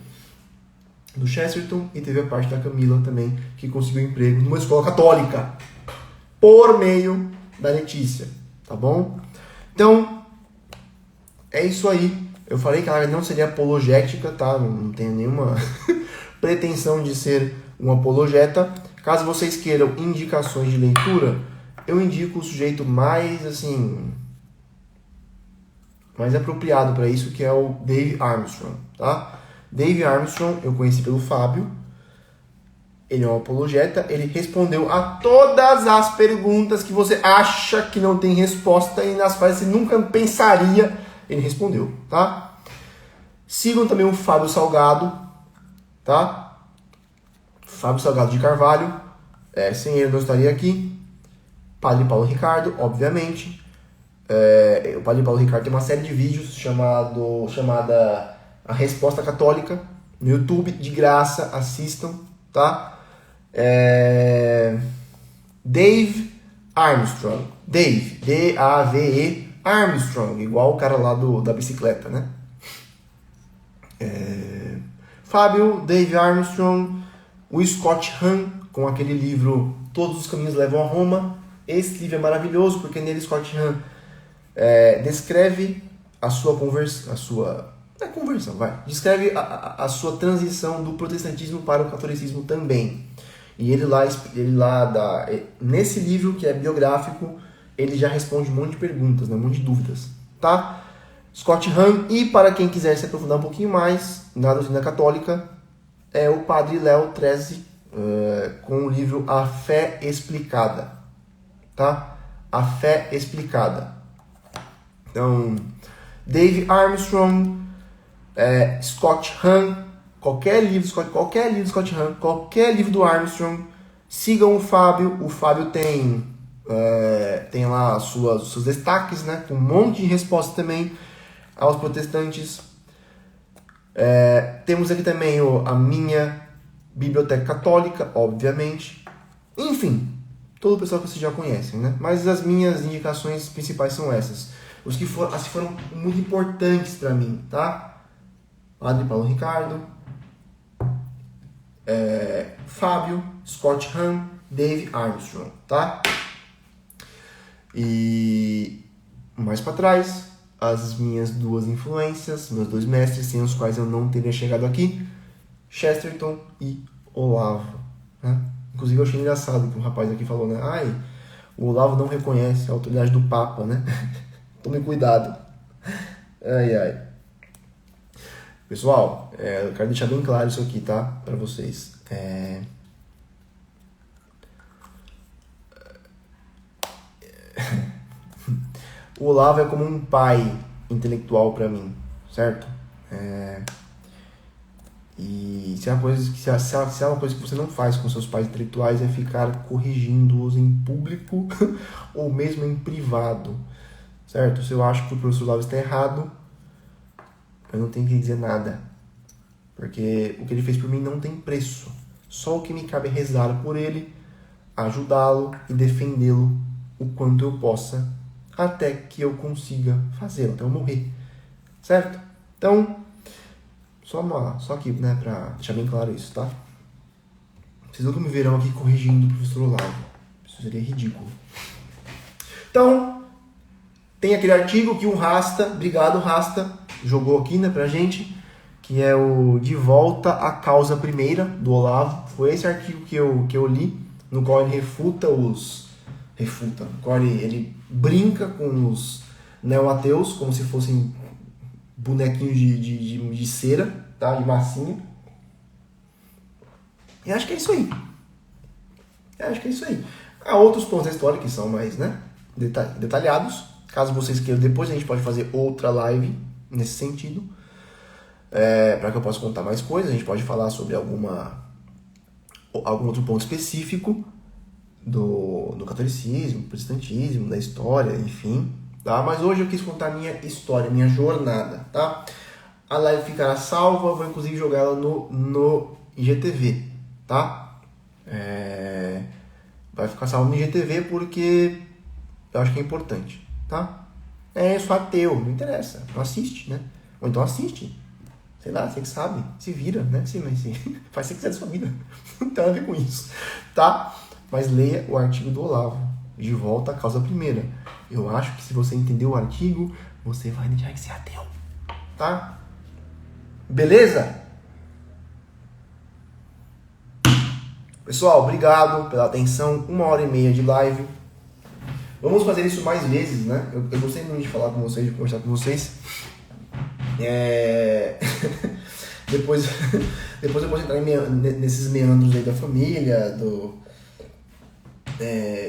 do Chesterton, e teve a parte da Camila também, que conseguiu emprego numa escola católica, por meio da Letícia, tá bom? Então, É isso aí. Eu falei que a live não seria apologética, tá? Não tenho nenhuma pretensão de ser um apologeta. Caso vocês queiram indicações de leitura, eu indico o sujeito mais, assim, mais apropriado para isso, que é o Dave Armstrong, tá? Dave Armstrong, eu conheci pelo Fábio. Ele é um apologeta, ele respondeu a todas as perguntas que você acha que não tem resposta e nas quais você nunca pensaria, ele respondeu, tá? Sigam também o Fábio Salgado, tá? Fábio Salgado de Carvalho, sem ele não estaria aqui. Padre Paulo Ricardo, obviamente. O Padre Paulo Ricardo tem uma série de vídeos chamada A Resposta Católica no YouTube, de graça, assistam, tá? Dave Armstrong, Dave, D-A-V-E, Armstrong, igual o cara lá da bicicleta, né? Fábio, Dave Armstrong, o Scott Hahn, com aquele livro Todos os Caminhos Levam a Roma. Esse livro é maravilhoso porque nele Scott Hahn descreve a sua conversão, descreve a sua transição do protestantismo para o catolicismo também. E nesse livro, que é biográfico, ele já responde um monte de perguntas, né, um monte de dúvidas, tá? Scott Hahn, e para quem quiser se aprofundar um pouquinho mais na doutrina católica, é o Padre Léo Trezzi, com o livro A Fé Explicada, tá? A Fé Explicada. Então, Dave Armstrong, Scott Hahn, qualquer livro do Scott Hahn, qualquer livro do Armstrong, sigam o Fábio. O Fábio tem lá os seus destaques, né? Com um monte de respostas também aos protestantes. Temos aqui também a minha biblioteca católica, obviamente. Enfim, todo o pessoal que vocês já conhecem, né? Mas as minhas indicações principais são essas. As que foram muito importantes para mim, tá? Padre Paulo Ricardo, Fábio, Scott Hahn, Dave Armstrong, tá? E mais para trás, as minhas duas influências, meus dois mestres, sem os quais eu não teria chegado aqui, Chesterton e Olavo, né? Inclusive eu achei engraçado que um rapaz aqui falou, né? Ai, o Olavo não reconhece a autoridade do Papa, né? Tome cuidado. Ai, ai. Pessoal, eu quero deixar bem claro isso aqui, tá? Pra vocês. O Olavo é como um pai intelectual pra mim, certo? E se é uma coisa que você não faz com seus pais intelectuais é ficar corrigindo-os em público ou mesmo em privado, certo? Se eu acho que o professor Olavo está errado, eu não tenho que dizer nada, porque o que ele fez por mim não tem preço. Só o que me cabe é rezar por ele, ajudá-lo e defendê-lo o quanto eu possa, até que eu consiga fazê-lo, até eu morrer, certo? Então, só aqui, né, pra deixar bem claro isso, tá? Vocês nunca me verão aqui corrigindo o professor Olavo. Isso seria ridículo. Então, tem aquele artigo que o Rasta, obrigado Rasta, jogou aqui, né, pra gente, que é o De Volta à Causa Primeira, do Olavo. Foi esse artigo que eu li, no qual ele no qual ele brinca com os neo-ateus, como se fossem bonequinhos de cera, tá? De massinha. E acho que é isso aí. Há outros pontos da história que são mais, né, detalhados. Caso vocês queiram, depois a gente pode fazer outra live nesse sentido. Para que eu possa contar mais coisas. A gente pode falar sobre algum outro ponto específico do catolicismo, protestantismo, da história, enfim. Tá? Mas hoje eu quis contar a minha história, minha jornada, tá? A live ficará salva, vou inclusive jogar ela no IGTV, tá? Vai ficar salva no IGTV porque eu acho que é importante, tá? Eu sou ateu, não interessa, não assiste, né? Ou então assiste, sei lá, você que sabe, se vira, né? Sim, mas sim, faz o que você quiser da sua vida, não tem nada a ver com isso, tá? Mas leia o artigo do Olavo, De Volta à Causa Primeira. Eu acho que se você entender o artigo, você vai deixar de ser ateu, tá? Beleza? Pessoal, obrigado pela atenção. 1h30 de live. Vamos fazer isso mais vezes, né? Eu gostei muito de falar com vocês, de conversar com vocês. Depois eu vou entrar nesses meandros aí da família,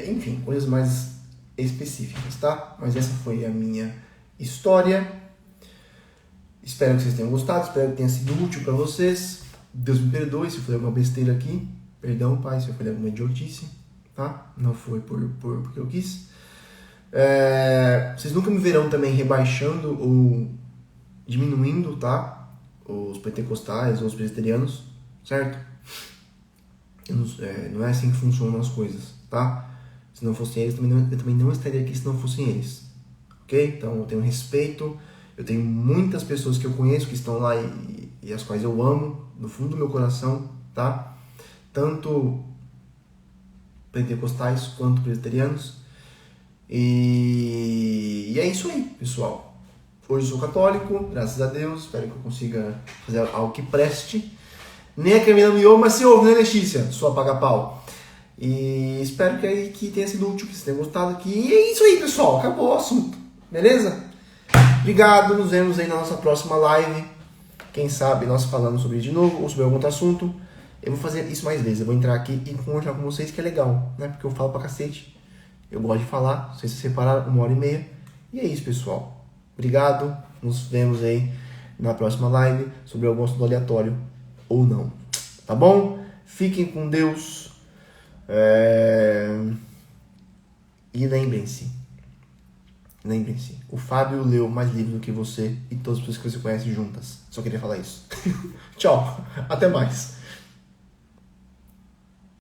enfim, coisas mais específicas, tá? Mas essa foi a minha história. Espero que vocês tenham gostado, espero que tenha sido útil para vocês. Deus me perdoe se eu falei alguma besteira aqui. Perdão, Pai, se eu falei alguma idiotice, tá? Não foi porque eu quis. Vocês nunca me verão também rebaixando ou diminuindo, tá? Os pentecostais ou os presbiterianos, certo? Não é assim que funcionam as coisas, tá? Se não fossem eles, eu também não estaria aqui se não fossem eles, ok? Então eu tenho respeito, eu tenho muitas pessoas que eu conheço que estão lá e as quais eu amo do fundo do meu coração, tá? Tanto pentecostais quanto presbiterianos. E é isso aí, pessoal. Hoje eu sou católico, graças a Deus. Espero que eu consiga fazer algo que preste. Nem a Camila me ouve, mas se ouve, né, Letícia? Sua paga-pau. E espero que tenha sido útil, que vocês tenham gostado aqui. E é isso aí, pessoal. Acabou o assunto. Beleza? Obrigado. Nos vemos aí na nossa próxima live. Quem sabe nós falamos sobre isso de novo ou sobre algum outro assunto. Eu vou fazer isso mais vezes. Eu vou entrar aqui e conversar com vocês, que é legal, né? Porque eu falo pra cacete. Eu gosto de falar. Vocês se separaram 1h30. E é isso, pessoal. Obrigado, nos vemos aí na próxima live sobre algum assunto aleatório ou não, tá bom? Fiquem com Deus e lembrem-se, o Fábio leu mais livros do que você e todas as pessoas que você conhece juntas. Só queria falar isso. Tchau, até mais.